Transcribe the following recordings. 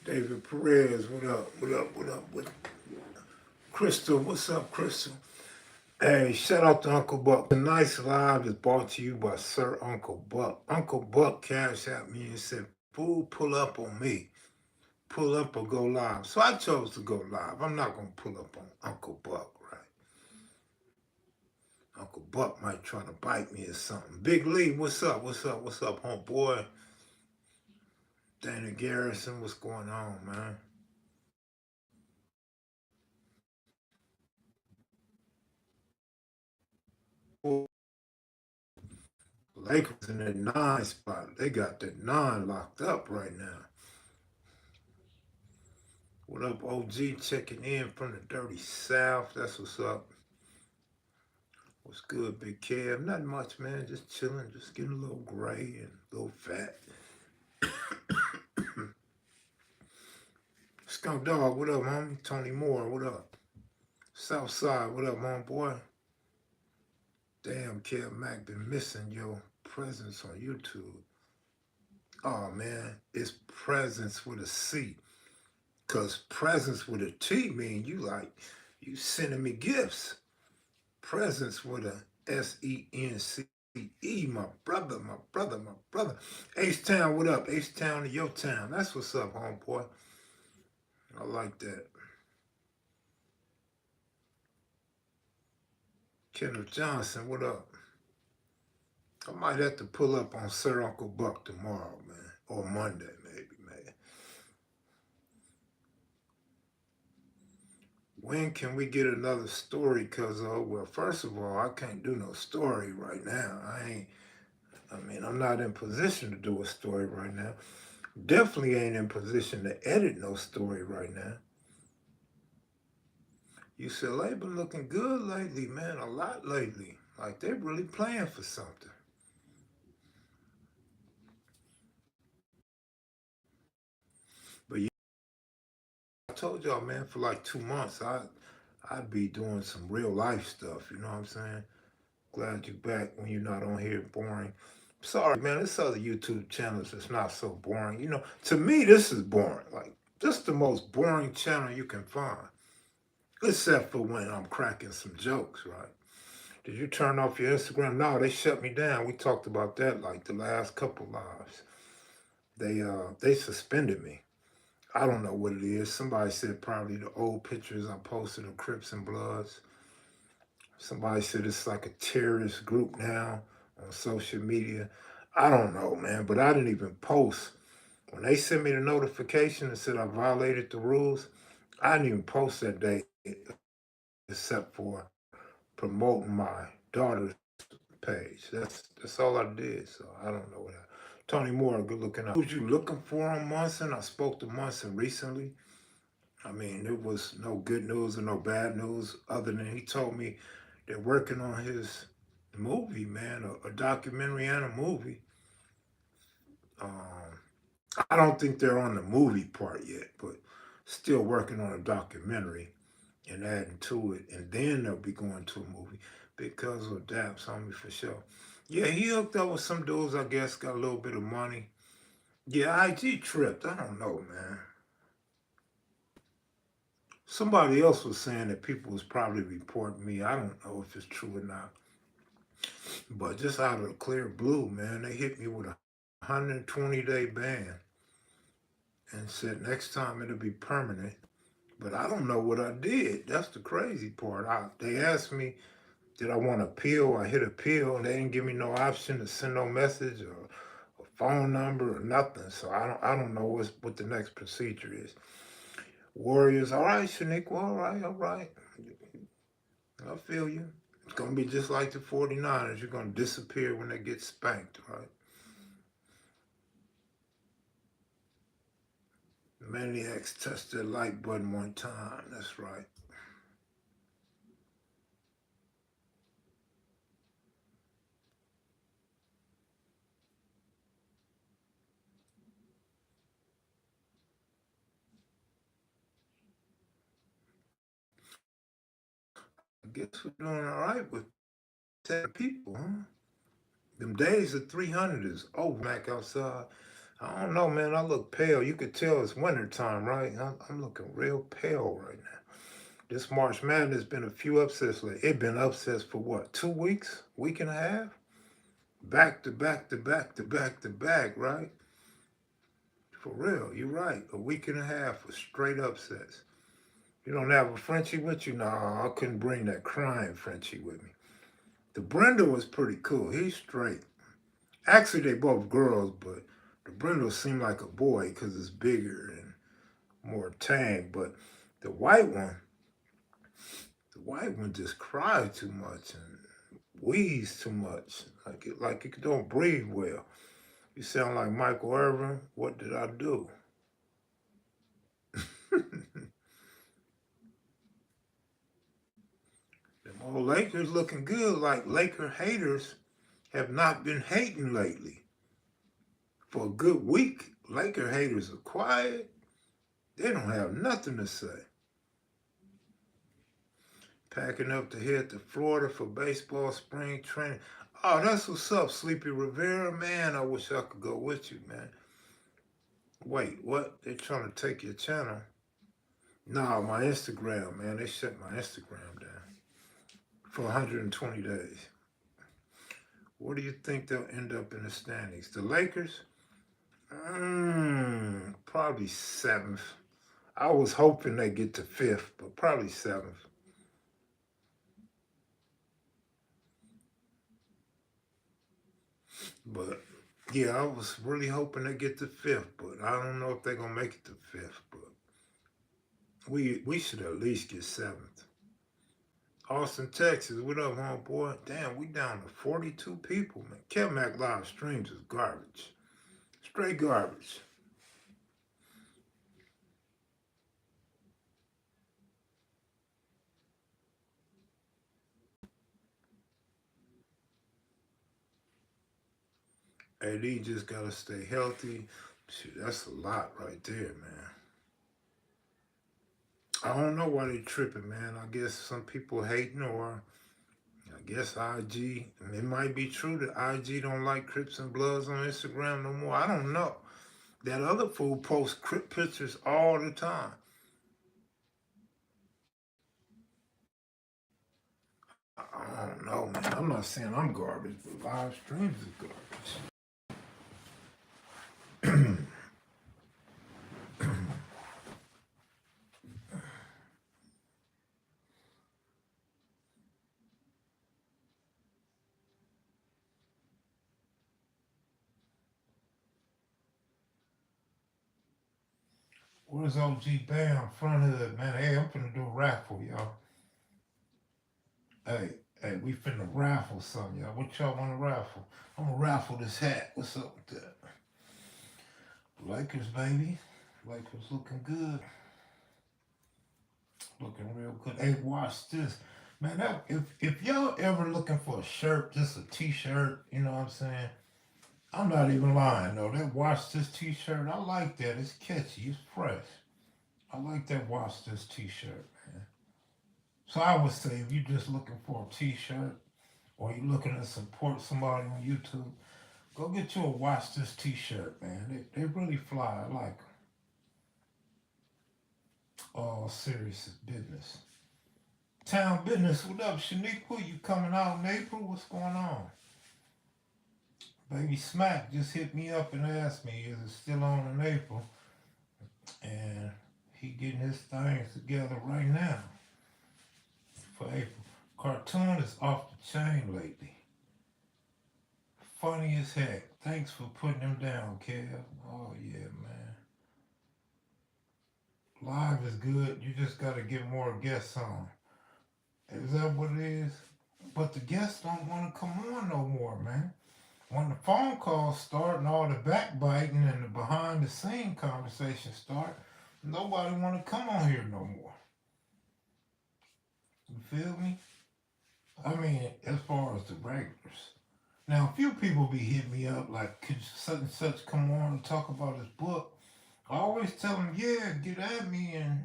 David Perez, what up? What up? What up? What? Crystal, what's up, Crystal? Hey, shout out to Uncle Buck. Tonight's live is brought to you by Sir Uncle Buc. Uncle Buck cashed at me and said, "Fool, pull up on me. Pull up or go live." So I chose to go live. I'm not gonna pull up on Uncle Buck, right? Uncle Buck might try to bite me or something. Big Lee, what's up? What's up? What's up, homeboy? Dana Garrison, what's going on, man? Lakers in that 9 spot. They got that 9 locked up right now. What up, OG? Checking in from the dirty South. That's what's up. What's good, Big Kev? Not much, man. Just chilling. Just getting a little gray and a little fat. Skunk Dog, what up, homie? Tony Moore, what up? Southside, what up, homeboy? Damn, Kev Mac been missing your presence on YouTube. Oh, man. It's presence with a C. Because presence with a T mean you sending me gifts. Presence with a SENCE, my brother, my brother, my brother. H-Town, what up? H-Town to your town. That's what's up, homeboy. I like that. Kenneth Johnson, what up? I might have to pull up on Sir Uncle Buck tomorrow, man. Or Monday, maybe, man. When can we get another story? Because, well, first of all, I can't do no story right now. I'm not in position to do a story right now. Definitely ain't in position to edit no story right now. UCLA been looking good lately, man. A lot lately. Like they're really playing for something. But yeah, I told y'all, man, for like 2 months, I'd be doing some real life stuff. You know what I'm saying? Glad you're back when you're not on here boring. Sorry, man. This other YouTube channels that's not so boring. You know, to me, this is boring. Like, just the most boring channel you can find. Except for when I'm cracking some jokes, right? Did you turn off your Instagram? No, they shut me down. We talked about that like the last couple lives. They suspended me. I don't know what it is. Somebody said probably the old pictures I posted of Crips and Bloods. Somebody said it's like a terrorist group now on social media. I don't know, man, but I didn't even post. When they sent me the notification and said I violated the rules, I didn't even post that day except for promoting my daughter's page. That's all I did. So I don't know what. Tony Moore, good looking out. Who's you looking for on Munson? I spoke to Munson recently. I mean, there was no good news or no bad news other than he told me they're working on his movie, man, a documentary and a movie. Um, I don't think they're on the movie part yet, but still working on a documentary and adding to it, and then they'll be going to a movie because of Daps on me for sure. Yeah, he hooked up with some dudes, I guess, got a little bit of money. Yeah, IG tripped. I don't know, man. Somebody else was saying that people was probably reporting me. I don't know if it's true or not. But just out of the clear blue, man, they hit me with a 120-day ban and said next time it'll be permanent. But I don't know what I did. That's the crazy part. They asked me, did I want to appeal? I hit appeal, and they didn't give me no option to send no message or a phone number or nothing. So I don't know what the next procedure is. Warriors, all right, Shaniqua, all right, all right. I feel you. It's gonna be just like the 49ers. You're gonna disappear when they get spanked, right? Maniacs touch that like button one time. That's right. I guess we're doing all right with 10 people, huh? Them days of 300 is over back outside. I don't know, man. I look pale. You could tell it's winter time, right? I'm looking real pale right now. This March Madness been a few upsets. Like it been upsets for what? 2 weeks? Week and a half? Back to back to back to back to back, right? For real, you're right. A week and a half of straight upsets. You don't have a Frenchie with you? No, I couldn't bring that crying Frenchie with me. The Brenda was pretty cool. He's straight. Actually, they both girls, but the Brindle seemed like a boy because it's bigger and more tang. But the white one, the white one just cried too much and wheezed too much. Like it don't breathe well. You sound like Michael Irvin. What did I do? Them old Lakers looking good. Like Laker haters have not been hating lately. For a good week, Laker haters are quiet. They don't have nothing to say. Packing up to head to Florida for baseball spring training. Oh, that's what's up, Sleepy Rivera. Man, I wish I could go with you, man. Wait, what? They're trying to take your channel? No, my Instagram, man. They shut my Instagram down for 120 days. Where do you think they'll end up in the standings? The Lakers? Probably seventh. I was hoping they get to fifth, but probably seventh. But yeah, I was really hoping they get to fifth, but I don't know if they're gonna make it to fifth. But we should at least get seventh. Austin, Texas, what up, homeboy? Damn, we down to 42 people, man. KevMac live streams is garbage, straight garbage. AD just gotta stay healthy. Shit, that's a lot right there, man. I don't know why they tripping, man. I guess some people hating, or I guess IG. And it might be true that IG don't like Crips and Bloods on Instagram no more. I don't know. That other fool posts Crip pictures all the time. I don't know, man. I'm not saying I'm garbage, but live streams is garbage. Where's OG Bam? Front hood, man. Hey, I'm finna do a raffle, y'all. Hey, we finna raffle something, y'all. What y'all wanna raffle? I'm gonna raffle this hat. What's up with that? Lakers, baby. Lakers looking good. Looking real good. Hey, watch this. Man, if y'all ever looking for a shirt, just a t-shirt, you know what I'm saying? I'm not even lying though. That watch this t-shirt, I like that. It's catchy, it's fresh. I like that watch this t-shirt, man. So I would say if you're just looking for a t-shirt or you're looking to support somebody on YouTube, go get you a watch this t-shirt, man. They really fly. I like them. All serious business. Town business. What up, Shaniqua? You coming out in April? What's going on? Baby Smack just hit me up and asked me, is it still on in April? And he getting his things together right now for April. Cartoon is off the chain lately. Funny as heck. Thanks for putting him down, Kev. Oh yeah, man. Live is good. You just gotta get more guests on. Is that what it is? But the guests don't want to come on no more, man. When the phone calls start and all the backbiting and the behind the scene conversations start, Nobody want to come on here no more. You feel me? I mean, as far as the regulars. Now, a few people be hitting me up like, could such and such come on and talk about his book? I always tell them, yeah, get at me, and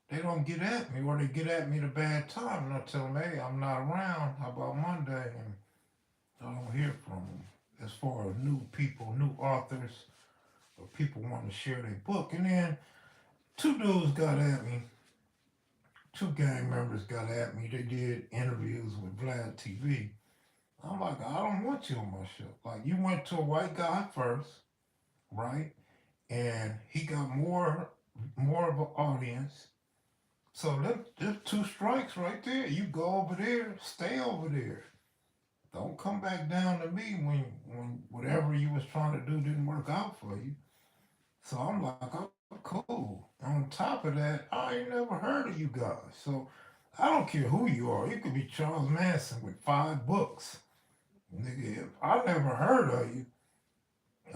they don't get at me, or they get at me at a bad time, and I tell them, hey, I'm not around. How about Monday? And I don't hear from them. As far as new people, new authors, or people want to share their book, and then two dudes got at me. Two gang members got at me. They did interviews with Vlad TV. I'm like, I don't want you on my show. Like, you went to a white guy first, right? And he got more of an audience. So there's two strikes right there. You go over there, stay over there. Don't come back down to me when whatever you was trying to do didn't work out for you. So I'm like, I'm cool. On top of that, I ain't never heard of you guys. So I don't care who you are. You could be Charles Manson with 5 books. Nigga, if I never heard of you,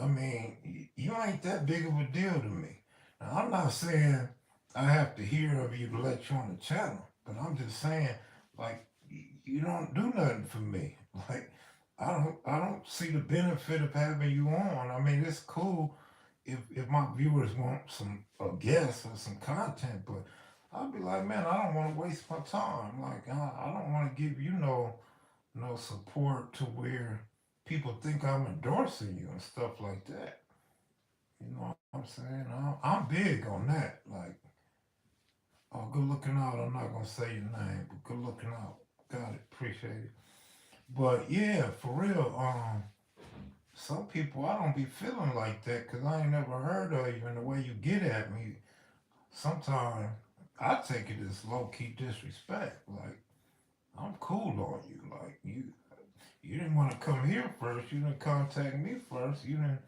I mean, you ain't that big of a deal to me. Now, I'm not saying I have to hear of you to let you on the channel, but I'm just saying, like, you don't do nothing for me. Like, I don't see the benefit of having you on. I mean, it's cool if my viewers want some guests or some content, but I'll be like, man, I don't want to waste my time. Like, I don't want to give you no support to where people think I'm endorsing you and stuff like that. You know what I'm saying? I'm big on that. Like, oh, good looking out. I'm not gonna say your name, but good looking out. Got it. Appreciate it. But yeah, for real. Some people I don't be feeling like that because I ain't never heard of you, and the way you get at me, sometimes I take it as low key disrespect. Like, I'm cool on you. Like, you didn't want to come here first. You didn't contact me first. You didn't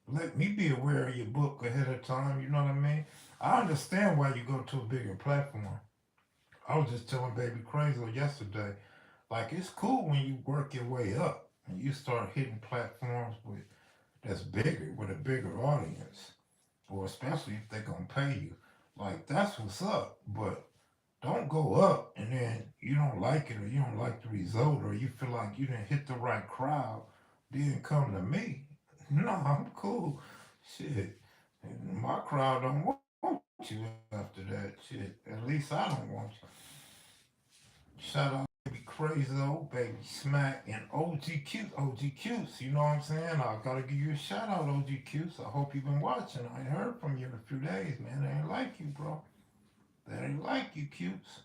let me be aware of your book ahead of time. You know what I mean? I understand why you go to a bigger platform. I was just telling Baby Crazy yesterday, like, it's cool when you work your way up and you start hitting platforms that's bigger with a bigger audience, or especially if they're gonna pay you. Like, that's what's up. But don't go up and then you don't like it, or you don't like the result, or you feel like you didn't hit the right crowd, then come to me. No, I'm cool. Shit. My crowd don't want you after that. Shit. At least I don't want you. Shout out to Baby Crazo, Baby Smack, and OG Cute. OG Cutes, you know what I'm saying? I gotta give you a shout out, OG Cutes. I hope you've been watching. I ain't heard from you in a few days, man. They ain't like you, bro. They ain't like you, Cutes.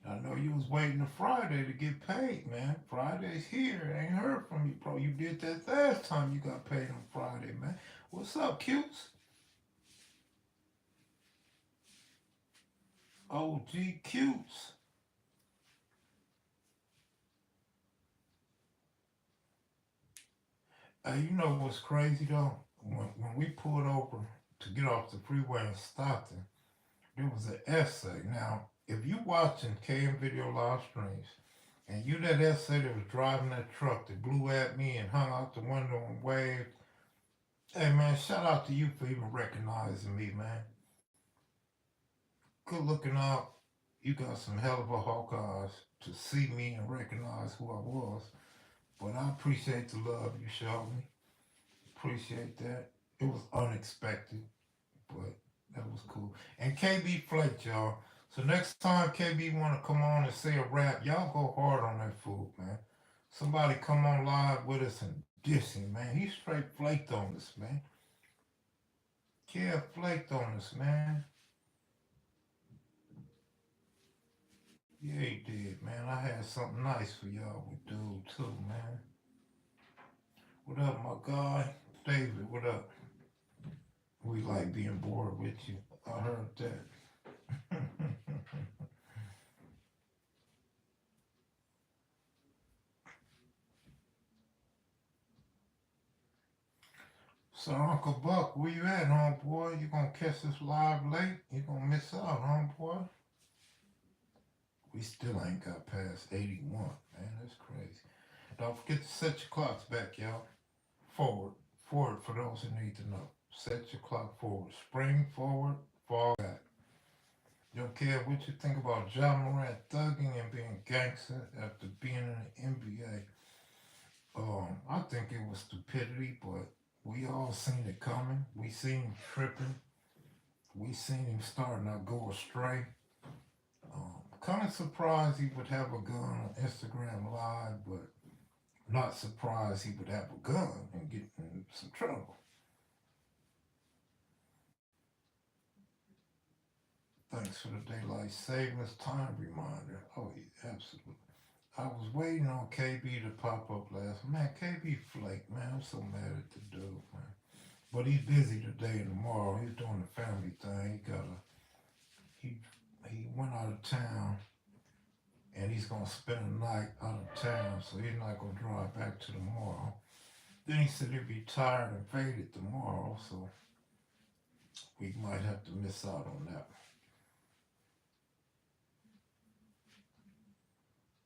I know you was waiting to Friday to get paid, man. Friday's here. I ain't heard from you, bro. You did that last time you got paid on Friday, man. What's up, Cutes? OG Cutes. Hey, you know what's crazy though? When we pulled over to get off the freeway in Stockton, there was an essay. Now, if you watching KM Video live streams, and you that essay that was driving that truck that blew at me and hung out the window and waved, hey man, shout out to you for even recognizing me, man. Good looking out. You got some hell of a hawk eyes to see me and recognize who I was. But I appreciate the love you showed me. Appreciate that. It was unexpected, but that was cool. And KB Flake, y'all. So next time KB want to come on and say a rap, y'all go hard on that fool, man. Somebody come on live with us and diss him, man. He straight flaked on us, man. Yeah, flaked on us, man. Yeah, he did, man. I had something nice for y'all with dude too, man. What up, my guy? David, what up? We like being bored with you. I heard that. So Uncle Buck, where you at, homeboy? You gonna catch this live late? You gonna miss out, homeboy? We still ain't got past 81, man. That's crazy. Don't forget to set your clocks back, y'all. Forward. Forward for those who need to know. Set your clock forward. Spring forward. fall back. Yo, Kev, what you think about John Morant thugging and being gangster after being in the NBA? I think it was stupidity, but we all seen it coming. We seen him tripping. We seen him starting to go astray. Kind of surprised he would have a gun on Instagram Live, but not surprised he would have a gun and get in some trouble. Thanks for the daylight savings time reminder. Oh, yeah, absolutely. I was waiting on KB to pop up last. Man, KB flake, man. I'm so mad at the dude, man. But he's busy today and tomorrow. He's doing the family thing. He he went out of town and he's gonna spend a night out of town, so he's not gonna drive back to tomorrow. Then he said he'd be tired and faded tomorrow, so we might have to miss out on that.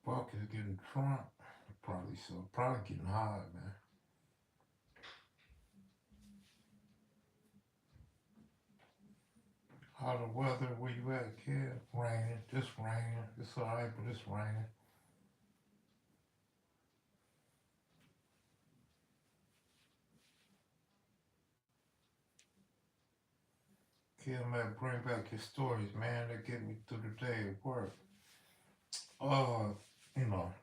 Buck is getting drunk. Probably so. Probably getting high, man. How the weather? Where you at, kid? Raining. Just raining. It's alright, but it's raining. Kid, man, bring back your stories, man. That get me through the day at work. Uh,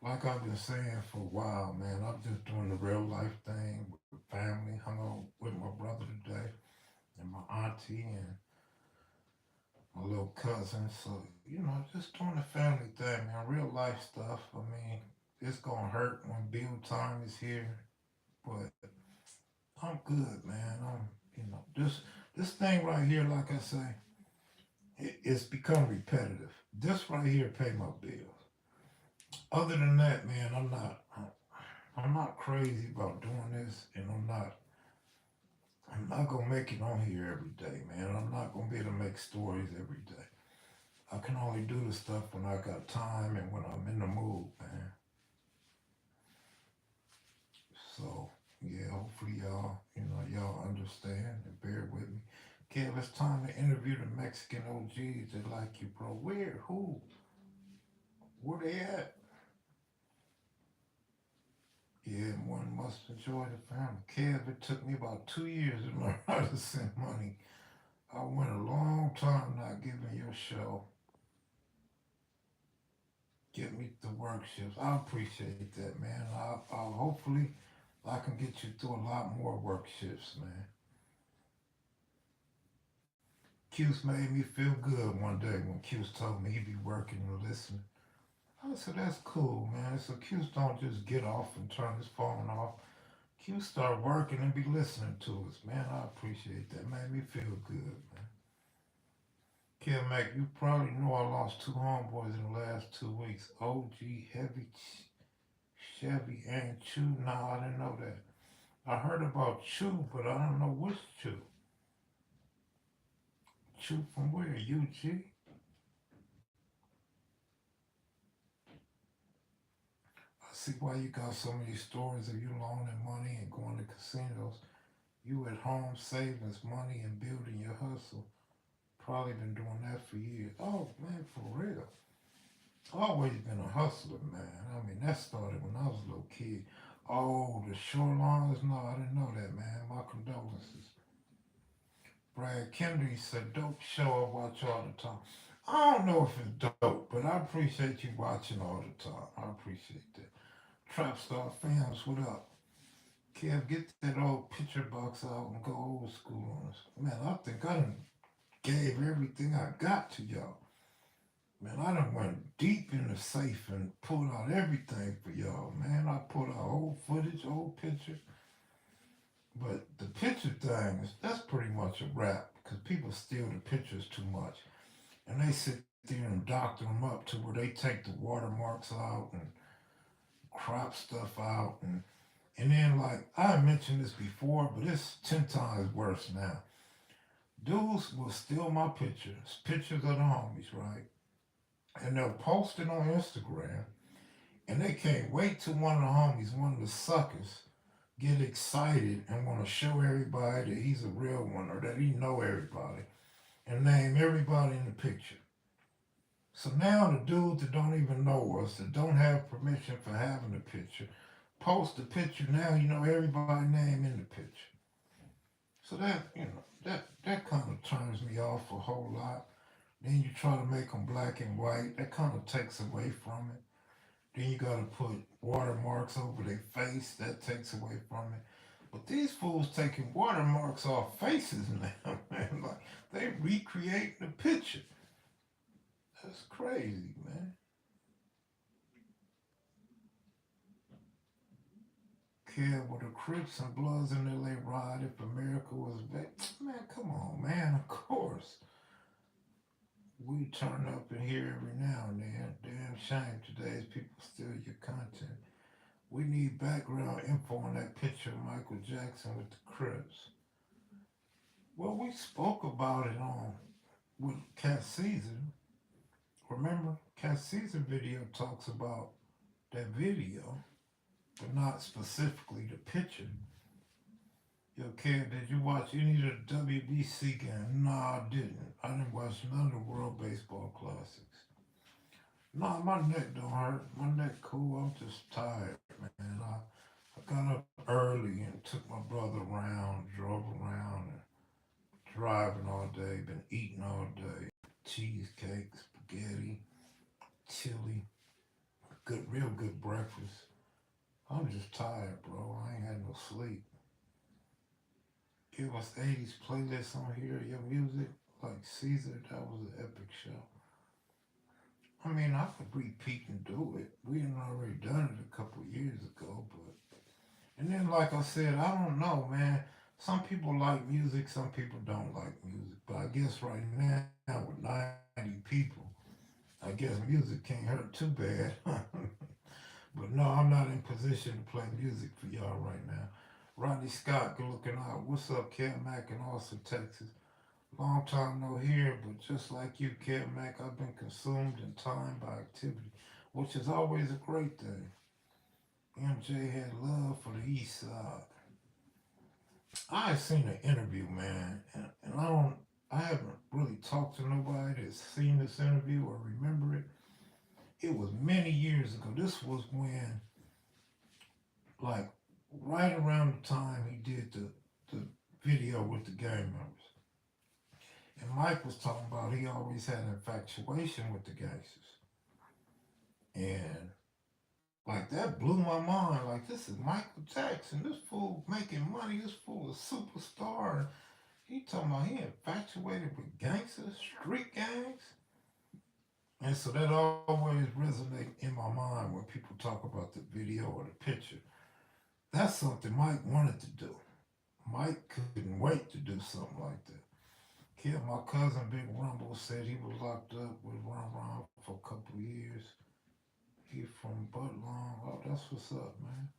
like I've been saying for a while, man, I'm just doing the real life thing with the family. Hung out with my brother today and my auntie and my little cousin. So, just doing the family thing, man. Real life stuff. I mean, it's gonna hurt when bill time is here, but I'm good, man. This thing right here, like I say, it's become repetitive. This right here pay my bills. Other than that, man, I'm not crazy about doing this, and I'm not gonna make it on here every day, man. I'm not gonna be able to make stories every day. I can only do the stuff when I got time and when I'm in the mood, man. So yeah, hopefully y'all understand and bear with me. Kev, it's time to interview the Mexican OGs that like you, bro. Where? Who? Where they at? Yeah, one must enjoy the family. Kev, it took me about 2 years to learn how to send money. I went a long time not giving your show. Get me the work shifts. I appreciate that, man. I'll hopefully I can get you through a lot more work shifts, man. Cuse made me feel good one day when Cuse told me he'd be working and listening. I said, that's cool, man. So Cuse don't just get off and turn his phone off. Cuse start working and be listening to us, man. I appreciate that. Made me feel good, man. Kim Mac, you probably know I lost two homeboys in the last 2 weeks. OG, Heavy, Chevy, and Chew. No, I didn't know that. I heard about Chew, but I don't know which Chew. Chew from where? UG? I see why you got so many stories of you loaning money and going to casinos. You at home saving money and building your hustle. Probably been doing that for years. Oh man, for real. Always been a hustler, man. I mean, that started when I was a little kid. Oh, the shorelines? No, I didn't know that, man. My condolences. Brad Kennedy said, dope show I watch all the time. I don't know if it's dope, but I appreciate you watching all the time. I appreciate that. Trap Star fans, what up? Kev, get that old picture box out and go old school on us. Man, I think I done gave everything I got to y'all. Man, I done went deep in the safe and pulled out everything for y'all, man. I pulled out old footage, old pictures. But the picture thing, that's pretty much a wrap because people steal the pictures too much. And they sit there and doctor them up to where they take the watermarks out and crop stuff out. And then, like, I mentioned this before, but it's 10 times worse now. Dudes will steal my pictures of the homies, right? And they'll post it on Instagram, and they can't wait till one of the homies, one of the suckers, get excited and want to show everybody that he's a real one or that he know everybody. and name everybody in the picture. So now the dudes that don't even know us, that don't have permission for having the picture, post the picture. Now you know everybody's name in the picture. So that kind of turns me off a whole lot. Then you try to make them black and white. That kind of takes away from it. Then you got to put watermarks over their face. That takes away from it. But these fools taking watermarks off faces now, man. Like they recreate the picture. That's crazy, man. Care with the Crips and Bloods in LA ride if America was back. Man, come on, man. Of course. We turn up in here every now and then. Damn shame today's people steal your content. We need background info on that picture of Michael Jackson with the Crips. Well, we spoke about it on with Cat Caesar. Remember, Cat Caesar video talks about that video, but not specifically the picture. Yo, kid, did you watch any of the WBC games? Nah, I didn't. I didn't watch none of the World Baseball Classics. Nah, my neck don't hurt. My neck cool. I'm just tired, man. I got up early and took my brother around, drove around, and driving all day, been eating all day. Cheesecake, spaghetti, chili, good, real good breakfast. I'm just tired, bro. I ain't had no sleep. Give us 80s playlists on here, your music, like Caesar, that was an epic show. I mean, I could repeat and do it. We had already done it a couple years ago, but and then like I said, I don't know, man. Some people like music, some people don't like music. But I guess right now with 90 people, I guess music can't hurt too bad. But no, I'm not in position to play music for y'all right now. Rodney Scott, good looking out. What's up, Kev Mac in Austin, Texas? Long time no hear, but just like you, Kev Mac, I've been consumed in time by activity, which is always a great thing. MJ had love for the East Side. I seen an interview, man, and I haven't really talked to nobody that's seen this interview or remember it. It was many years ago. This was when, like, right around the time he did the video with the gang members. And Mike was talking about he always had an infatuation with the gangsters. And like that blew my mind. Like this is Michael Jackson. This fool making money. This fool is a superstar. He talking about he infatuated with gangsters, street gangs. And so that always resonates in my mind when people talk about the video or the picture. That's something Mike wanted to do. Mike couldn't wait to do something like that. Kid, my cousin Big Rumble said he was locked up with Ron Ron for a couple of years. He from Buttlong. Oh, that's what's up, man.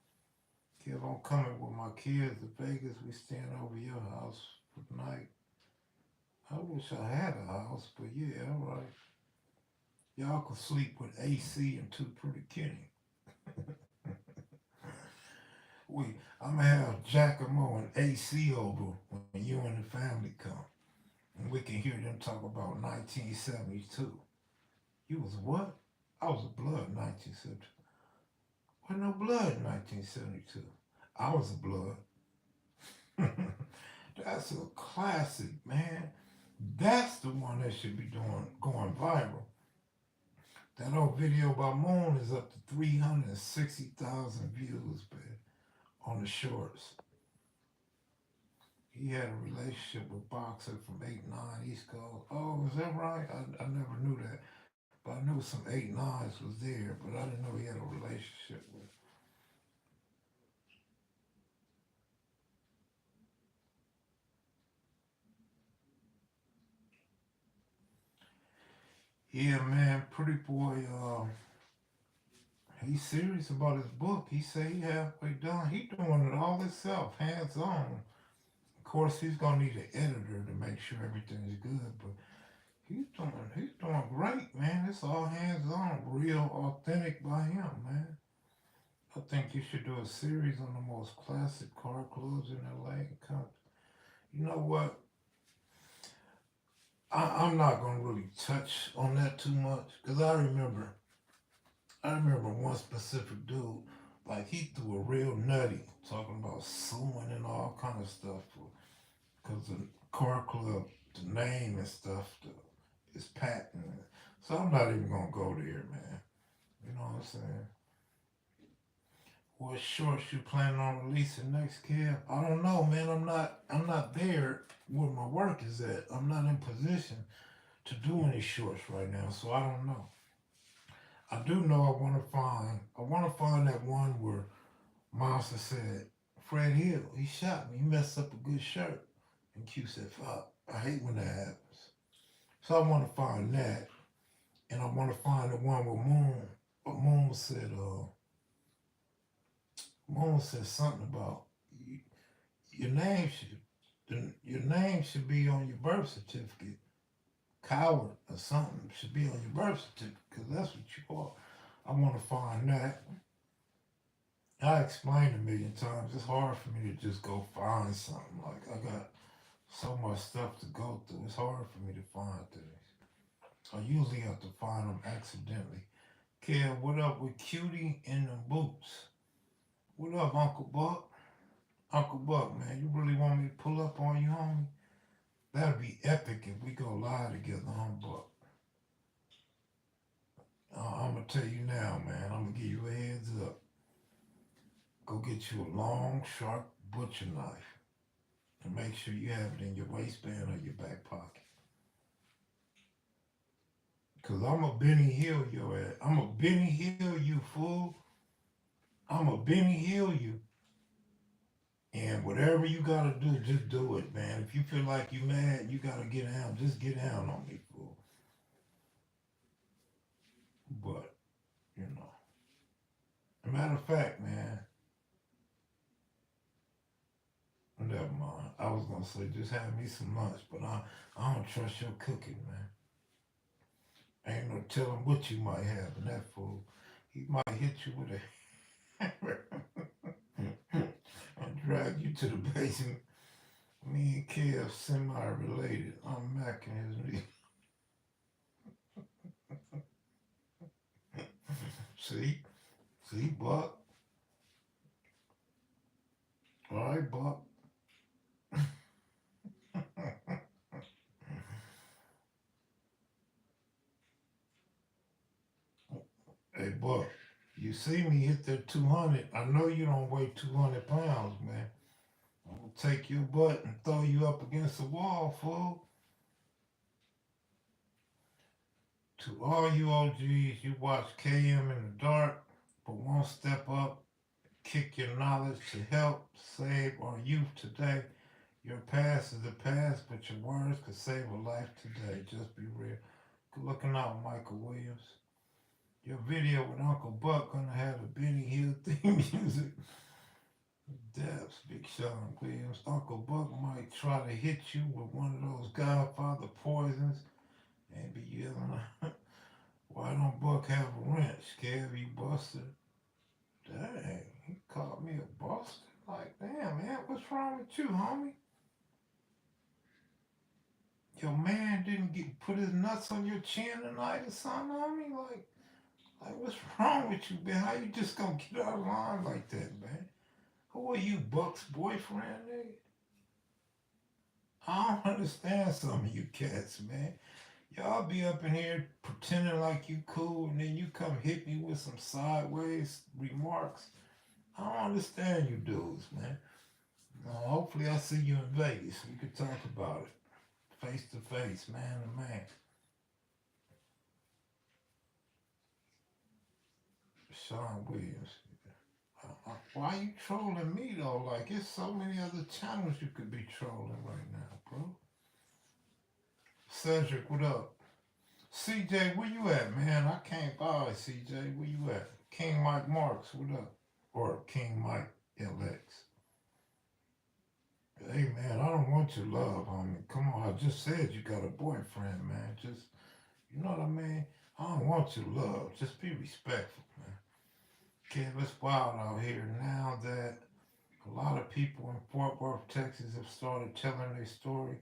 Kid, I'm coming with my kids to Vegas. We staying over your house for the night. I wish I had a house, but yeah, all right. Y'all can sleep with AC and two pretty kitty. I'm gonna have Giacomo and AC over when you and the family come, and we can hear them talk about 1972. You was what? I was a blood in 1972. Wasn't no blood in 1972. I was a blood. That's a classic, man. That's the one that should be doing going viral. That old video by Moon is up to 360,000 views, man, on the shorts. He had a relationship with boxer from 8'9" East Coast. Oh, is that right? I never knew that. But I knew some 8'9s was there, but I didn't know he had a relationship with. Yeah, man, Pretty Boy, he's serious about his book. He said he halfway done. He doing it all himself, hands on. Of course, he's gonna need an editor to make sure everything is good, but he's doing great, man. It's all hands on, real authentic by him, man. I think you should do a series on the most classic car clubs in LA and Compton. You know what? I'm not gonna really touch on that too much because I remember one specific dude, like he threw a real nutty talking about suing and all kind of stuff because the car club, the name and stuff, is patent. So I'm not even gonna go there, man. You know what I'm saying? What shorts you planning on releasing next, Kev? I don't know, man. I'm not there where my work is at. I'm not in position to do any shorts right now, so I don't know. I do know I wanna find that one where Monster said, Fred Hill, he shot me, he messed up a good shirt. And Q said, fuck, I hate when that happens. So I wanna find that. And I wanna find the one with Moon. But Moon said something about your name your name should be on your birth certificate. Coward or something should be on your birth certificate because that's what you are. I want to find that. I explained a million times. It's hard for me to just go find something. Like I got so much stuff to go through. It's hard for me to find things. I usually have to find them accidentally. Kev, what up with Cutie in the boots? What up, Uncle Buck? Uncle Buck, man, you really want me to pull up on you, homie? That'd be epic if we go live together, huh, Buck? I'm gonna tell you now, man. I'm gonna give you a heads up. Go get you a long, sharp butcher knife and make sure you have it in your waistband or your back pocket. Cause I'm a Benny Hill your ass. I'm a Benny Hill you fool. I'm a Benny Hill you. And whatever you gotta do, just do it, man. If you feel like you mad, you gotta get down. Just get down on me, fool. But, you know. As a matter of fact, man, never mind. I was gonna say just have me some lunch, but I don't trust your cooking, man. Ain't no telling what you might have in that food. He might hit you with a hammer and drag you to the basement. Me and Kev semi-related. I'm macking his knee. See? See, Buck? All right, Buck. Hey, Buck. You see me hit that 200. I know you don't weigh 200 pounds, man. I'm gonna take your butt and throw you up against the wall, fool. To all you OGs, you watch KM in the dark, but won't step up, kick your knowledge to help save our youth today. Your past is the past, but your words could save a life today. Just be real. Good looking out, Michael Williams. Your video with Uncle Buck gonna have the Benny Hill theme music. Debs, Big Sean Williams. Uncle Buck might try to hit you with one of those Godfather poisons and be yelling, why don't Buck have a wrench? Kev, you busted. Dang, he called me a buster. Like, damn, man, what's wrong with you, homie? Your man didn't get put his nuts on your chin tonight or something, homie? Like what's wrong with you, man? How you just gonna get out of line like that, man? Who are you, Buck's boyfriend, nigga? I don't understand some of you cats, man. Y'all be up in here pretending like you cool, and then you come hit me with some sideways remarks. I don't understand you dudes, man. Hopefully, I see you in Vegas. We could talk about it face to face, man to man. Sean Williams. Why you trolling me though? Like, it's so many other channels you could be trolling right now, bro. Cedric, what up? CJ, where you at, man? I can't buy CJ. Where you at? King Mike Marks, what up? Or King Mike LX. Hey, man, I don't want your love, homie. Come on, I just said you got a boyfriend, man. Just, you know what I mean? I don't want your love. Just be respectful, man. Kid, it's wild out here now that a lot of people in Fort Worth, Texas have started telling their story.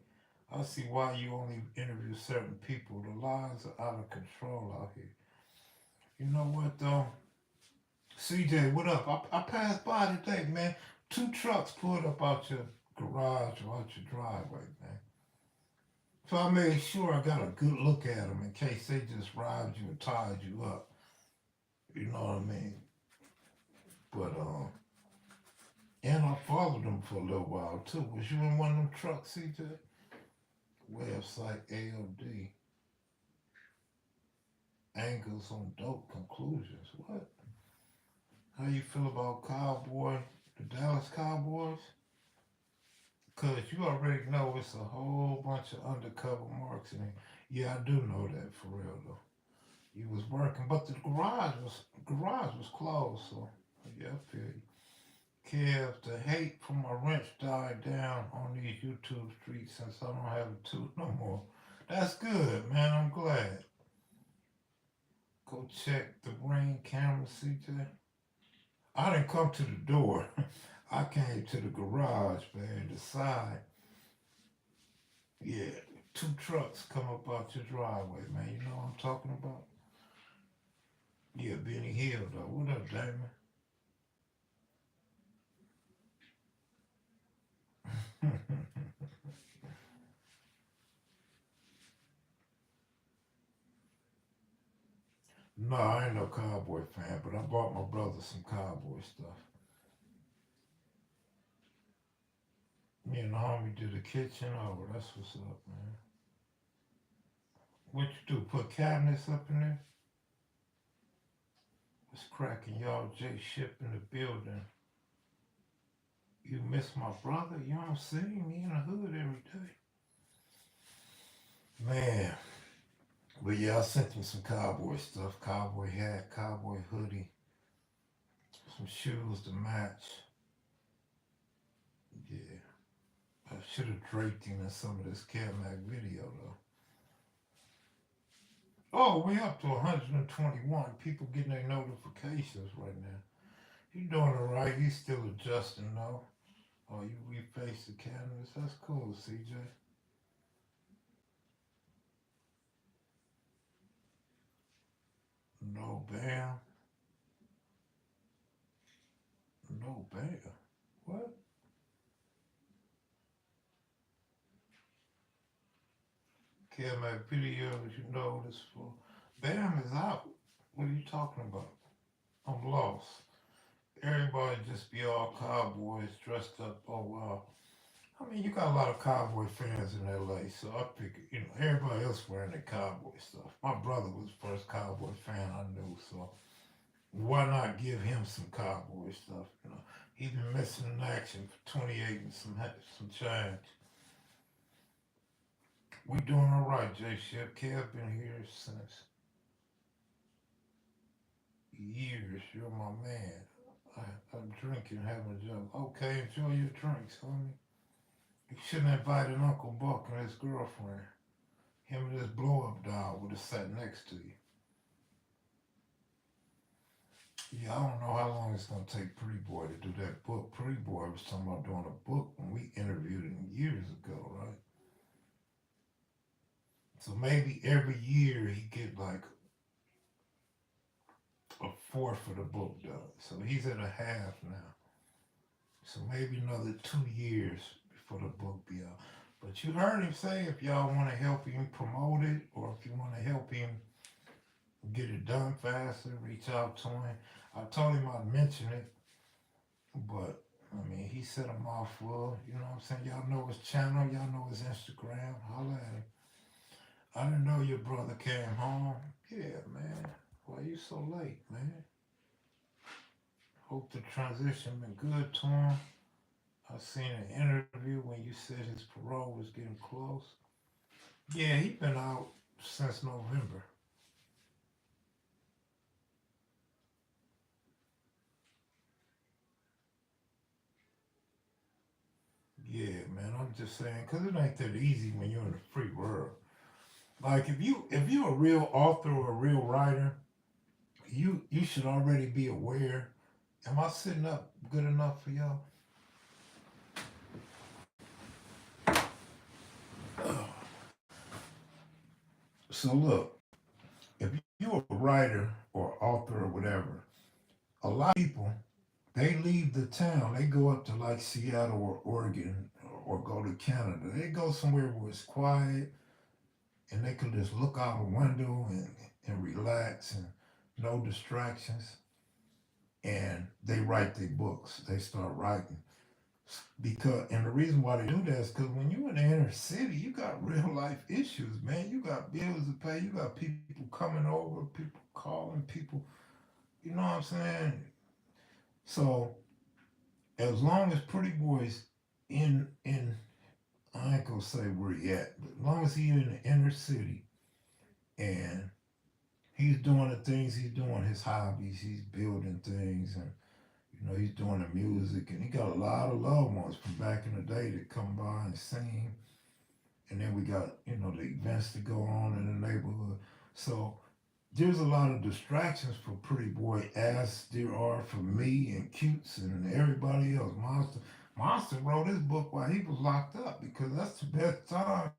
I see why you only interview certain people. The lies are out of control out here. You know what though? CJ, what up? I passed by today, man. Two trucks pulled up out your garage or out your driveway, man. So I made sure I got a good look at them in case they just robbed you and tied you up. You know what I mean? But and I followed them for a little while too. Was you in one of them trucks, CJ? Website AOD. Angles on dope conclusions. What? How you feel about Cowboy, the Dallas Cowboys? Cause you already know it's a whole bunch of undercover marketing. Yeah, I do know that for real though. You was working, but the garage was closed. So yeah, I feel you. Kev, the hate from my wrench died down on these YouTube streets since I don't have a tooth no more. That's good, man. I'm glad. Go check the ring camera, CJ. I didn't come to the door. I came to the garage, man, the side. Yeah, two trucks come up out your driveway, man. You know what I'm talking about? Yeah, Benny Hill, though. What up, Damon? No, I ain't no cowboy fan, but I bought my brother some cowboy stuff. Me and the homie did the kitchen. Oh, that's what's up, man. What you do? Put cabinets up in there? It's cracking, y'all. J Ship in the building. You miss my brother? You don't see me in the hood every day. Man, but yeah, I sent him some cowboy stuff. Cowboy hat, cowboy hoodie, some shoes to match. Yeah, I should have draped him in some of this Mac video though. Oh, we up to 121 people getting their notifications right now. You doing alright? You still adjusting though? Oh, you reface the cameras? That's cool, CJ. No bam. No bam. What? Mac videos, you know this for. Bam is out. What are you talking about? I'm lost. Everybody just be all cowboys dressed up. Oh wow. I mean, you got a lot of cowboy fans in LA, so I figured, everybody else wearing the cowboy stuff. My brother was the first cowboy fan I knew, so why not give him some cowboy stuff? He's been missing in action for 28 and some change. We doing all right, J Shep. Kev been here since years. You're my man. I'm drinking, having a joke. Okay, enjoy your drinks, homie. You shouldn't have invited Uncle Buc and his girlfriend. Him and his blow up doll would have sat next to you. Yeah, I don't know how long it's gonna take Pretty Boy to do that book. Pretty Boy was talking about doing a book when we interviewed him years ago, right? So maybe every year he get like a fourth of the book done. So he's at a half now. So maybe another 2 years before the book be out. But you heard him say if y'all want to help him promote it or if you want to help him get it done faster, reach out to him. I told him I'd mention it, but I mean, he said a mouthful. You know what I'm saying? Y'all know his channel, y'all know his Instagram. Holla at him. I didn't know your brother came home. Yeah, man. Why you so late, man? Hope the transition been good to him. I seen an interview when you said his parole was getting close. Yeah, he been out since November. Yeah, man. I'm just saying, cause it ain't that easy when you're in the free world. Like if you a real author or a real writer, you should already be aware. Am I sitting up good enough for y'all? So look, if you're a writer or author or whatever, a lot of people they leave the town. They go up to like Seattle or Oregon or go to Canada. They go somewhere where it's quiet and they can just look out a window and relax and no distractions. And they write their books. They start writing. Because and the reason why they do that is because when you're in the inner city, you got real life issues, man. You got bills to pay. You got people coming over, people calling, people. You know what I'm saying? So as long as Pretty Boy's in I ain't gonna say where he at, but as long as he in the inner city and he's doing the things he's doing, his hobbies, he's building things, and he's doing the music, and he got a lot of loved ones from back in the day that come by and sing. And then we got, the events that go on in the neighborhood. So there's a lot of distractions for Pretty Boy as there are for me and Cutes and everybody else. Monster wrote his book while he was locked up because that's the best time.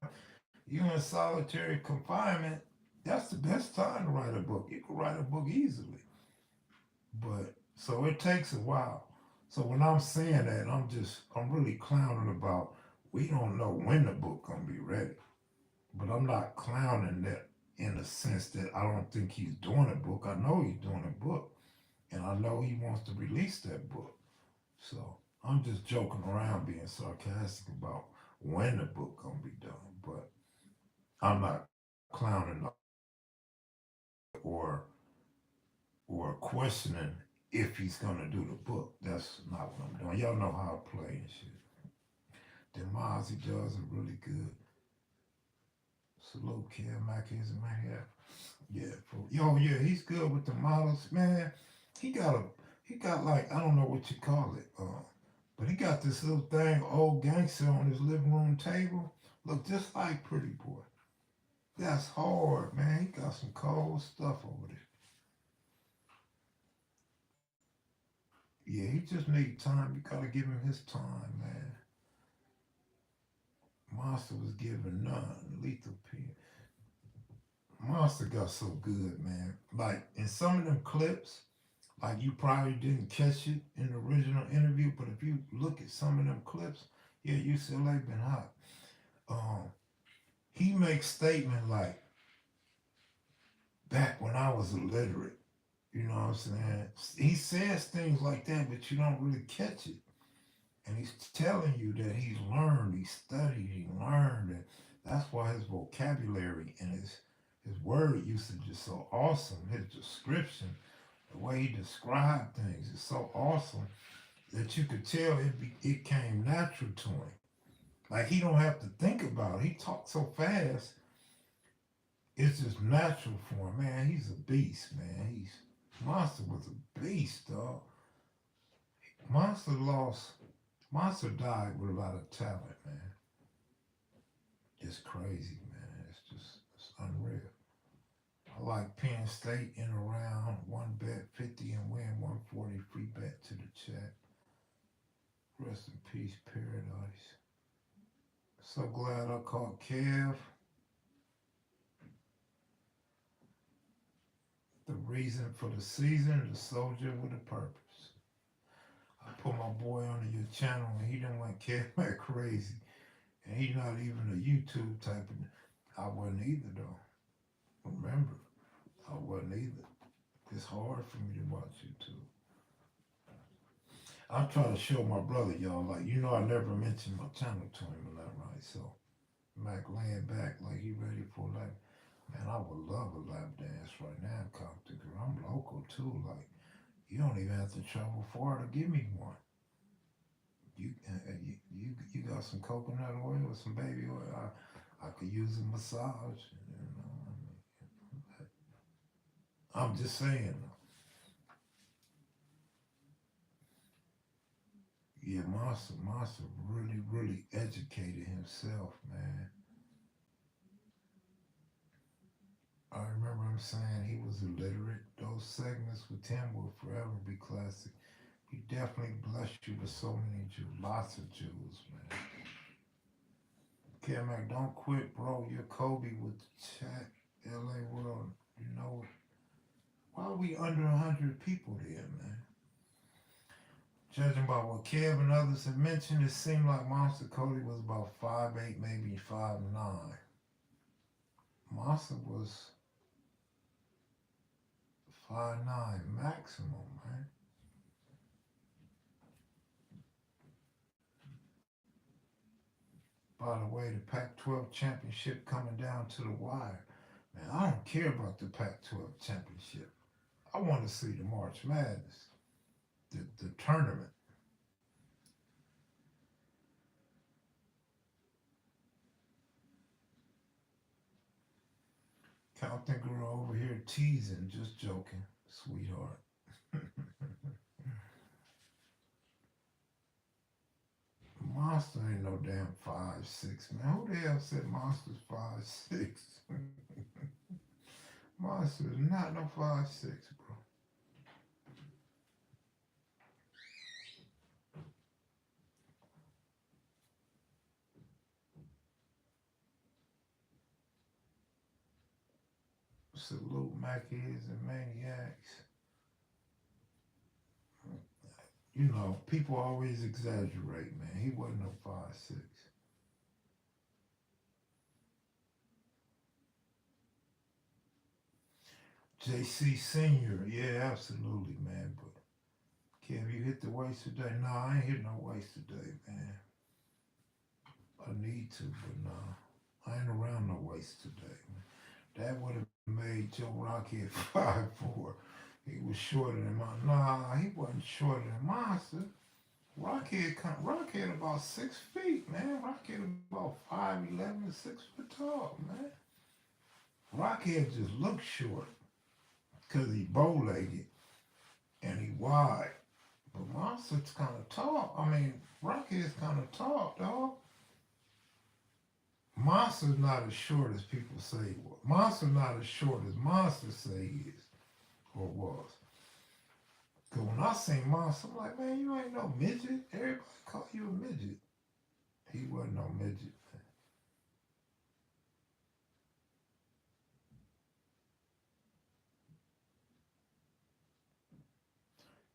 You in solitary confinement, that's the best time to write a book. You can write a book easily. But so it takes a while. So when I'm saying that, I'm really clowning about we don't know when the book gonna be ready. But I'm not clowning that in the sense that I don't think he's doing a book. I know he's doing a book, and I know he wants to release that book. So I'm just joking around, being sarcastic about when the book gonna be done. But I'm not clowning or or questioning if he's gonna do the book. That's not what I'm doing. Y'all know how I play and shit. Then Mozzie does it really good. Salute Kev Mac is a man. Yeah, yeah, he's good with the models, man. He got a he got like I don't know what you call it, but he got this little thing, old gangster on his living room table. Look just like Pretty Boy. That's hard, man. He got some cold stuff over there. Yeah, he just need time. You gotta give him his time, man. Monster was given none. Lethal Pen. Monster got so good, man. Like in some of them clips, like you probably didn't catch it in the original interview, but if you look at some of them clips, yeah, UCLA been hot. Um, he makes statement like back when I was illiterate. You know what I'm saying? He says things like that, but you don't really catch it. And he's telling you that he's learned, he studied, he learned, and that's why his vocabulary and his word usage is so awesome. His description, the way he described things is so awesome that you could tell it came natural to him. Like he don't have to think about it. He talks so fast, it's just natural for him. Man, he's a beast, man. Monster was a beast, dog. Monster lost. Monster died with a lot of talent, man. It's crazy, man. It's unreal. I like Penn State in around one bet 50 and win 140 free bet to the chat. Rest in peace, paradise. So glad I caught Kev. The reason for the season, the soldier with a purpose. I put my boy onto your channel and he done went Kev back crazy. And he not even a YouTube type of. I wasn't either though. Remember, I wasn't either. It's hard for me to watch YouTube. I'm trying to show my brother, y'all, like, I never mentioned my channel to him or that, right? So, Mac laying back like he ready for like, man, I would love a lap dance right now in Compton, because I'm local too. Like, you don't even have to travel far to give me one. You got some coconut oil or some baby oil? I could use a massage. I'm just saying. Yeah, Monster really, really educated himself, man. I remember him saying he was illiterate. Those segments with him will forever be classic. He definitely blessed you with so many jewels, lots of jewels, man. Mac, don't quit, bro. You're Kobe with the chat. LA World, you know, why are we under 100 people there, man? Judging by what Kev and others have mentioned, it seemed like Monster Cody was about 5'8", maybe 5'9". Monster was 5'9" maximum, man. By the way, the Pac-12 championship coming down to the wire. Man, I don't care about the Pac-12 championship. I want to see the March Madness, the tournament. Compton girl over here teasing, just joking, sweetheart. Monster ain't no damn 5'6", man. Who the hell said Monster's 5'6"? Monster is not no 5'6", bro. Salute Mackies and Maniacs. You know, people always exaggerate, man. He wasn't no 5'6". JC Senior, yeah, absolutely, man. But Kev, you hit the weights today? Nah, I ain't hit no weights today, man. I need to, but nah. I ain't around no weights today, man. That would have made Joe Rocky at 5'4". He was shorter than my. Nah, he wasn't shorter than Monster. Rocky had about 6 feet, man. Rocky had about 5'11", 6 foot tall, man. Rocky had just looked short because he bow-legged and he wide. But Monster's kind of tall. I mean, Rocky is kind of tall, dog. Monster's not as short as people say he was. Monster's not as short as Monster say he is or was. Because when I seen Monster, I'm like, man, you ain't no midget. Everybody call you a midget. He wasn't no midget.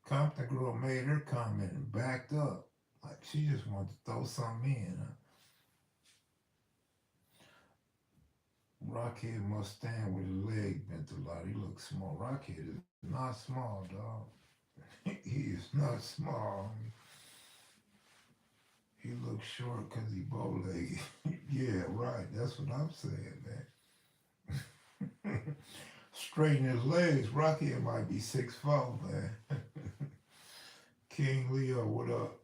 Compton girl made her comment and backed up. Like she just wanted to throw something in. Huh? Rockhead must stand with his leg bent a lot. He looks small. Rockhead is not small, dog. He is not small. He looks short because he bow-legged. Yeah, right. That's what I'm saying, man. Straighten his legs. Rockhead might be 6'4", man. King Leo, what up?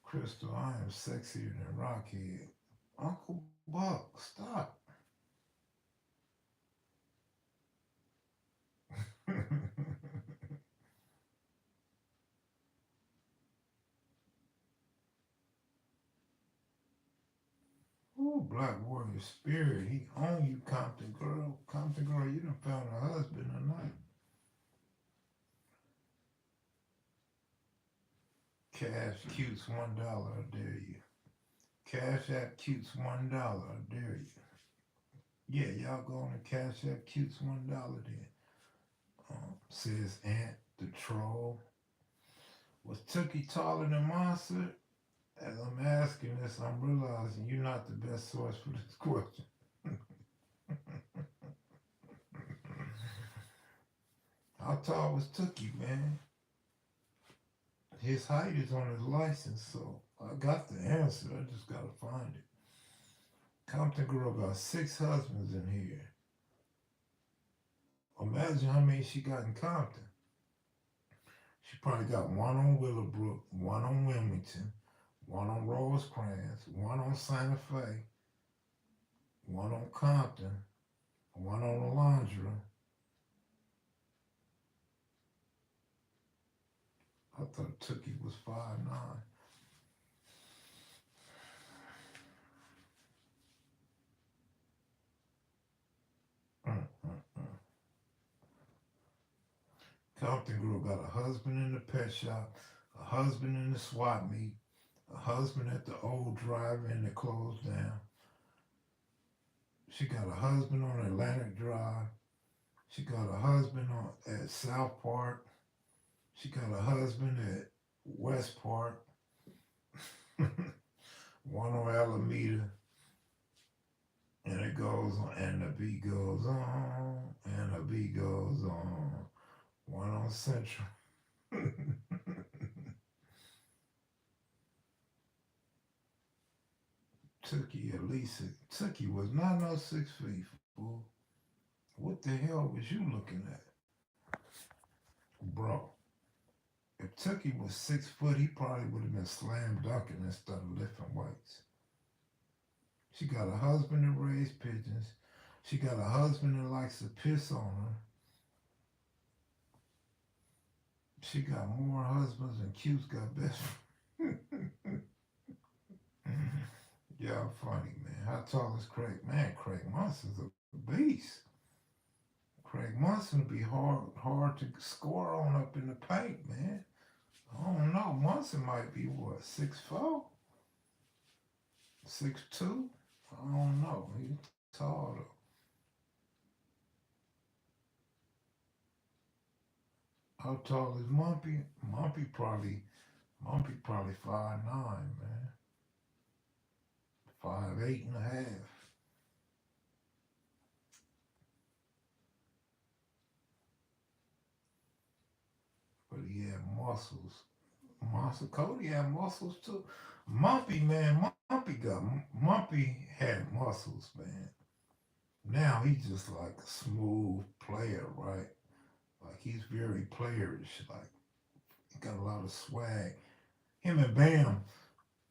Crystal, I am sexier than Rockhead. Uncle Buc, stop. Ooh, Black Warrior Spirit. He own you, Compton girl. Compton girl, you done found a husband tonight. Cash cutes $1, I dare you. Cash App cutes $1, I dare you. Yeah, y'all go on to Cash App cutes $1 then. Says Ant the Troll. Was Tookie taller than Monster? As I'm asking this, I'm realizing you're not the best source for this question. How tall was Tookie, man? His height is on his license, so I got the answer. I just gotta find it. Compton girl got 6 husbands in here. Imagine how many she got in Compton. She probably got one on Willowbrook, one on Wilmington, one on Rosecrans, one on Santa Fe, one on Compton, one on Alondra. I thought Tookie was 5'9". Compton girl got a husband in the pet shop, a husband in the swap meet, a husband at the old drive-in that closed down, She got a husband on Atlantic Drive. She got a husband on at South Park. She got a husband at West Park. One on Alameda. And it goes on, and the beat goes on, and the beat goes on. One on Central. Tookie at least Tookie was not no 6 feet, fool. What the hell was you looking at, bro? If Tookie was 6 foot, he probably would have been slam dunking instead of lifting weights. She got a husband that raised pigeons. She got a husband that likes to piss on her. She got more husbands than Q's got best friends. Y'all funny, man. How tall is Craig? Man, Craig Munson's a beast. Craig Munson would be hard to score on up in the paint, man. I don't know. Munson might be what, 6'4", 6'2"? I don't know. He's tall though. How tall is Mumpy? Mumpy probably 5'9", man. 5'8" and a half. But he had muscles. Monster Cody had muscles too. Mumpy, man, Mumpy had muscles, man. Now he's just like a smooth player, right? Like he's very playerish. Like he got a lot of swag. Him and Bam,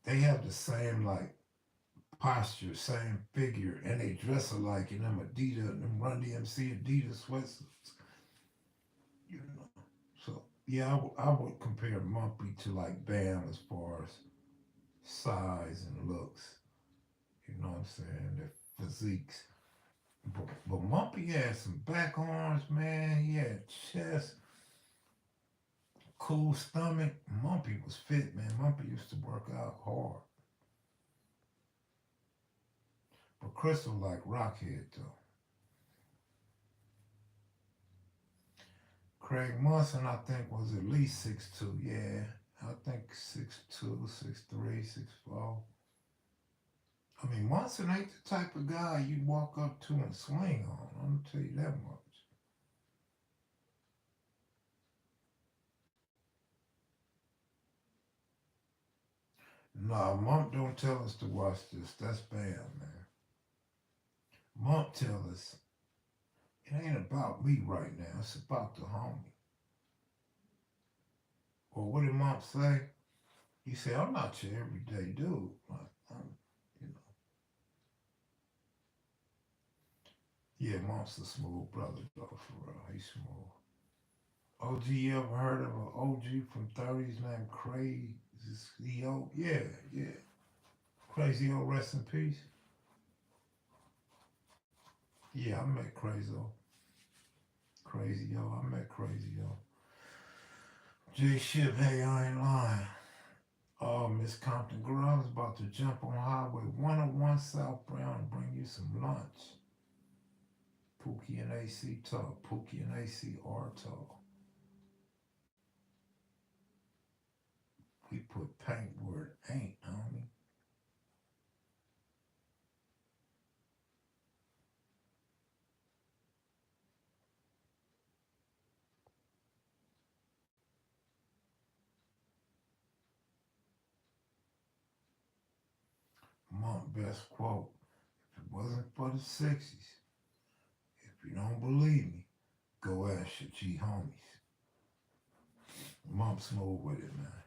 they have the same like posture, same figure, and they dress alike in them Adidas, them Run DMC Adidas sweatsuits. You know. So yeah, I would compare Mumpy to like Bam as far as size and looks. You know what I'm saying? Their physiques. But Mumpy had some back arms, man. He had chest, cool stomach. Mumpy was fit, man. Mumpy used to work out hard. But Crystal like Rockhead though. Craig Munson, I think, was at least 6'2". Yeah, I think 6'2", 6'3", 6'4". I mean, Munson ain't the type of guy you walk up to and swing on. I'm gonna tell you that much. Nah, Mump don't tell us to watch this. That's bad, man. Mump tell us it ain't about me right now. It's about the homie. Or what did Mump say? He said, "I'm not your everyday dude. Like, you know." Yeah, Mump's a smooth brother though, for real. He's smooth. OG, you ever heard of an OG from 30s named Crazy O? Yeah, yeah. Crazy O, rest in peace. Yeah, I met Crazy O. Crazy O, I met Crazy O. J Ship, hey, I ain't lying. Oh, Miss Compton, girl, I was about to jump on Highway 101 South Brown and bring you some lunch. Pookie and AC talk. Pookie and AC R talk. We put paint where it ain't, homie. Monk best quote. If it wasn't for the 60s, if you don't believe me, go ask your G homies. Monk smooth with it, man.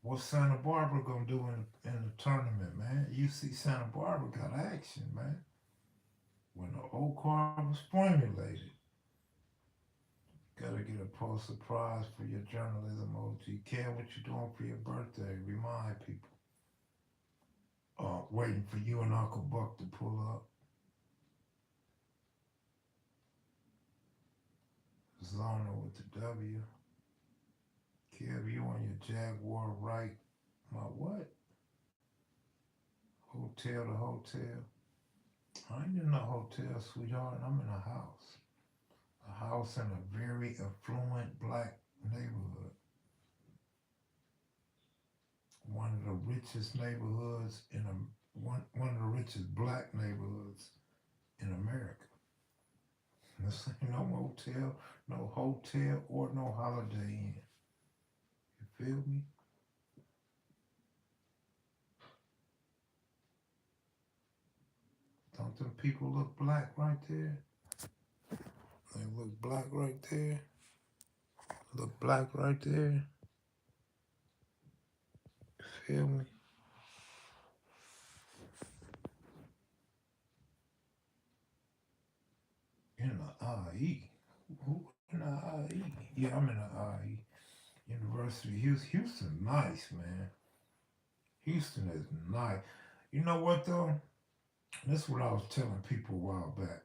What's Santa Barbara gonna do in the tournament, man? You see Santa Barbara got action, man. When the old car was formulated, gotta get a poster prize for your journalism, OG. Care what you doing for your birthday? Remind people. Waiting for you and Uncle Buck to pull up. Zona with the W. Kev, you on your Jaguar right. My what? hotel to hotel. I ain't in a hotel, sweetheart. I'm in a house. A house in a very affluent black neighborhood. One of the richest neighborhoods in one of the richest black neighborhoods in America. This ain't no motel, no hotel, or no Holiday Inn. You feel me? Don't them people look black right there? They look black right there. Look black right there. Feel me? In the IE. Who in the IE? Yeah, I'm in the IE. University of Houston. Houston, nice, man. Houston is nice. You know what though? This is what I was telling people a while back.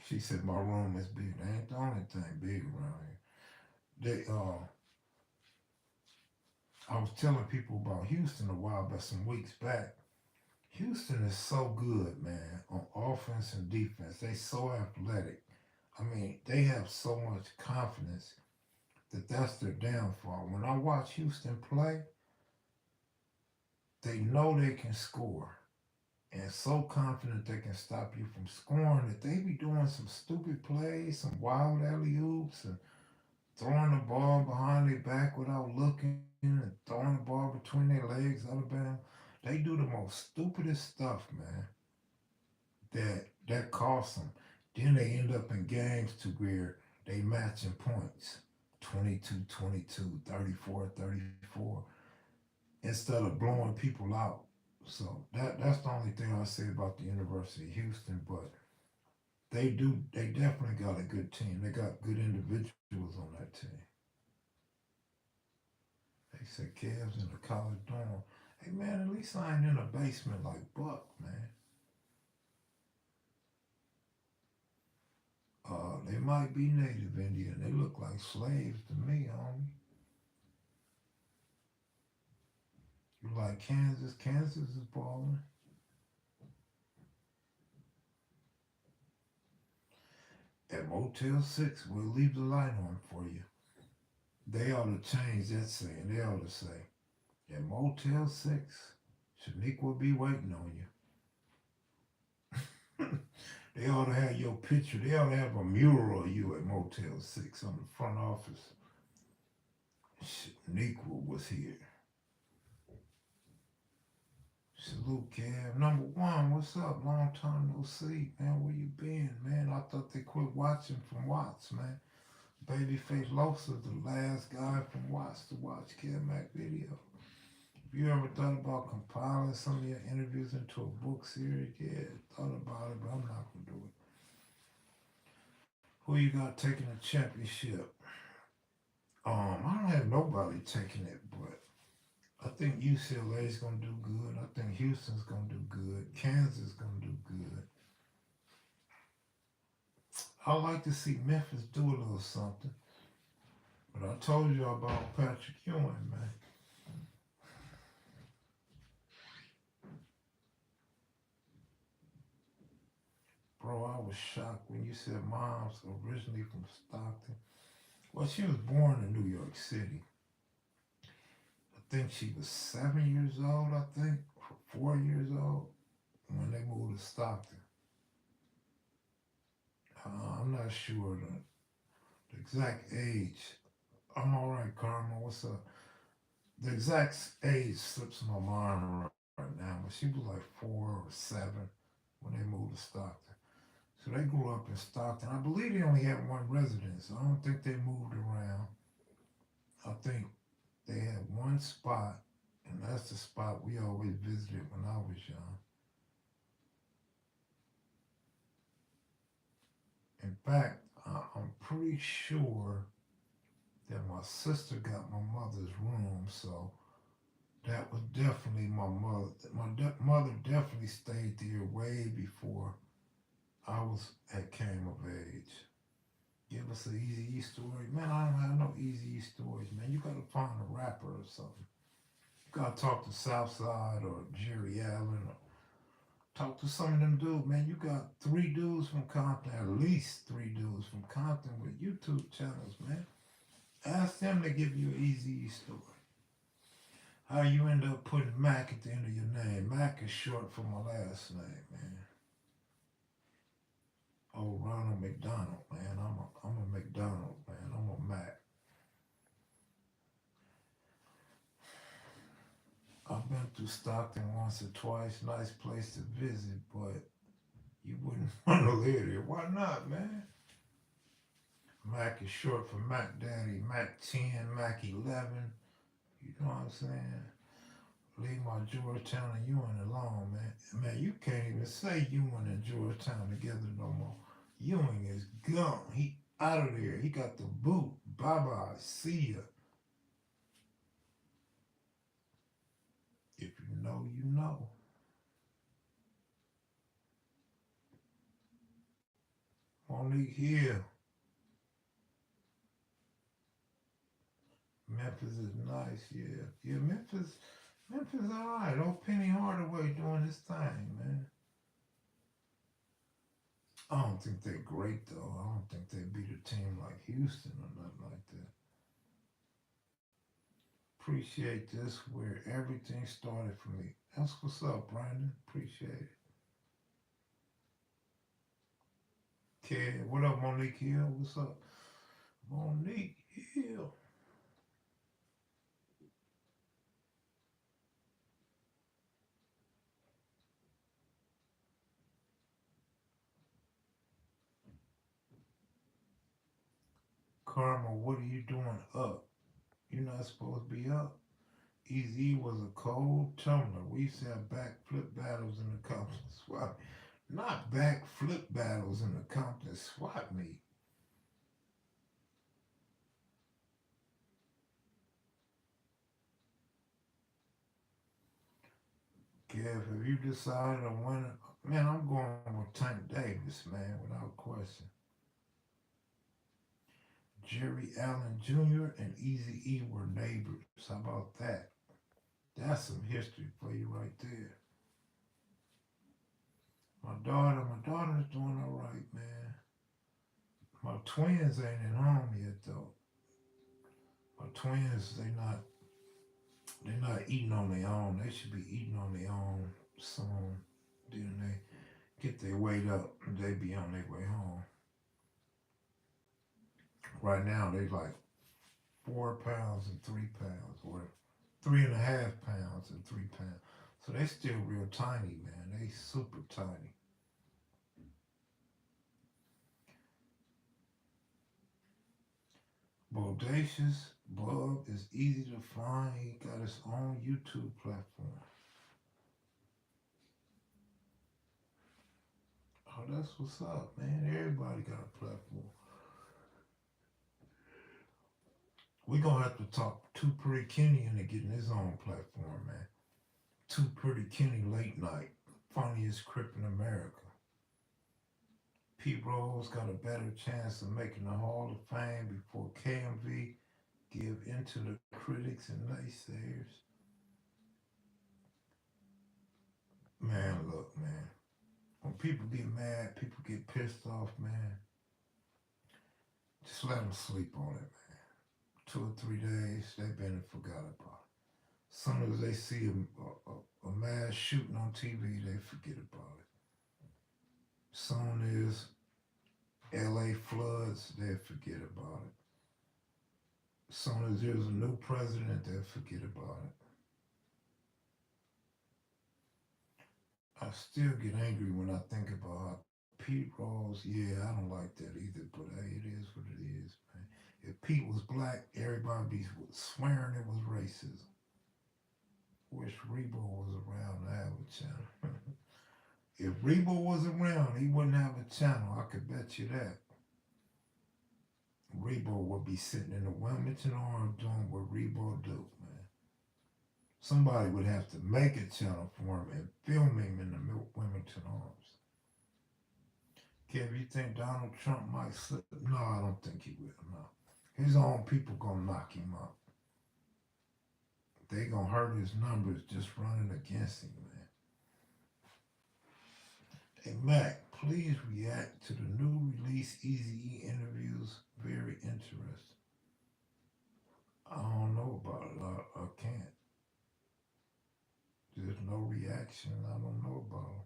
She said my room is big. That ain't the only thing big around here. I was telling people about Houston a while back, some weeks back. Houston is so good, man, on offense and defense. They so athletic. I mean, they have so much confidence that that's their downfall. When I watch Houston play, they know they can score and so confident they can stop you from scoring that they be doing some stupid plays, some wild alley oops, and throwing the ball behind their back without looking and throwing the ball between their legs out of bounds. They do the most stupidest stuff, man, that costs them. Then they end up in games to where they matching points 22-22, 34-34, instead of blowing people out. So that's the only thing I say about the University of Houston, but they definitely got a good team. They got good individuals on that team. They said Cavs in the college dorm. Hey man, at least I ain't in a basement like Buck, man. They might be native Indian. They look like slaves to me, homie. You like Kansas? Kansas is balling. At Motel 6, we'll leave the light on for you. They ought to change that saying. They ought to say, at Motel 6, Shanique will be waiting on you. They ought to have your picture. They ought to have a mural of you at Motel 6 on the front office. Shaniqua was here. Salute, Kev. Number one, what's up? Long time no see, man. Where you been, man? I thought they quit watching from Watts, man. Babyface Losa's the last guy from Watts to watch Kev Mac video. If you ever thought about compiling some of your interviews into a book series, yeah, thought about it, but I'm not gonna do it. Who you got taking the championship? I don't have nobody taking it, but I think UCLA is gonna do good. I think Houston's gonna do good. Kansas is gonna do good. I like to see Memphis do a little something. But I told you about Patrick Ewing, man. Bro, I was shocked when you said mom's originally from Stockton. Well, she was born in New York City. I think she was 7 years old, I think, or 4 years old when they moved to Stockton. I'm not sure the exact age. I'm all right, Karma. What's up? The exact age slips my mind right now, but she was like 4 or 7 when they moved to Stockton. So they grew up in Stockton. I believe they only had one residence. I don't think they moved around. I think they had one spot, and that's the spot we always visited when I was young. In fact, I'm pretty sure that my sister got my mother's room, so that was definitely my mother. Mother definitely stayed there way before I was at came of age. Give us an Easy E story. Man, I don't have no Easy E stories, man. You gotta find a rapper or something. You gotta talk to Southside or Jerry Allen or Talk to some of them dudes, man. You got 3 dudes from Compton, at least 3 dudes from Compton with YouTube channels, man. Ask them to give you an easy story. How you end up putting Mac at the end of your name. Mac is short for my last name, man. Oh, Ronald McDonald, man. I'm a McDonald, man. I'm a Mac. I've been through Stockton once or twice. Nice place to visit, but you wouldn't want to live there. Why not, man? Mac is short for Mac Daddy, Mac 10, Mac 11. You know what I'm saying? Leave my Georgetown and Ewing alone, man. Man, you can't even say Ewing and Georgetown together no more. Ewing is gone. He out of there. He got the boot. Bye bye. See ya. If you know, you know. Monique Hill. Memphis is nice, yeah. Yeah, Memphis alright. Old Penny Hardaway doing his thing, man. I don't think they're great though. I don't think they beat a team like Houston or nothing like that. Appreciate this where everything started for me. That's what's up, Brandon. Appreciate it. Kid, what up, Monique Hill? What's up? Monique Hill. Karma, what are you doing up? You're not supposed to be up. Easy was a cold tumbler. We used to have backflip battles in the Compton swap. Not backflip battles in the Compton swap meet. Kev, have you decided a winner? Man, I'm going with Tank Davis, man, without question. Jerry Allen Jr. and Easy E were neighbors. How about that? That's some history for you right there. My daughter's doing all right, man. My twins ain't at home yet though. My twins, they not eating on their own. They should be eating on their own soon. Then they get their weight up and they be on their way home. Right now they like 4 pounds and 3 pounds, or 3.5 pounds and 3 pounds. So they still real tiny, man. They super tiny. Bodacious Bub is easy to find. He got his own YouTube platform. Oh, that's what's up, man. Everybody got a platform. We gonna have to talk Too Pretty Kenny into getting his own platform, man. Too Pretty Kenny late night, funniest crip in America. Pete Rose got a better chance of making the Hall of Fame before KMV give in to the critics and naysayers. Man, look, man. When people get mad, people get pissed off, man. Just let them sleep on it, man. 2 or 3 days, they been and forgot about it. As soon as they see a mass shooting on TV, they forget about it. Soon as LA floods, they forget about it. As soon as there's a new president, they forget about it. I still get angry when I think about Pete Rose. Yeah, I don't like that either, but hey, it is what it is, man. If Pete was black, everybody be swearing it was racism. Wish Rebo was around to have a channel. If Rebo was around, he wouldn't have a channel. I could bet you that. Rebo would be sitting in the Wilmington Arms doing what Rebo do, man. Somebody would have to make a channel for him and film him in the Wilmington Arms. Kev, you think Donald Trump might slip? No, I don't think he will. No, his own people gonna knock him out. They gonna hurt his numbers just running against him, man. Hey Mac, please react to the new release Easy E interviews. Very interesting. I don't know about it. I can't. There's no reaction. I don't know about it.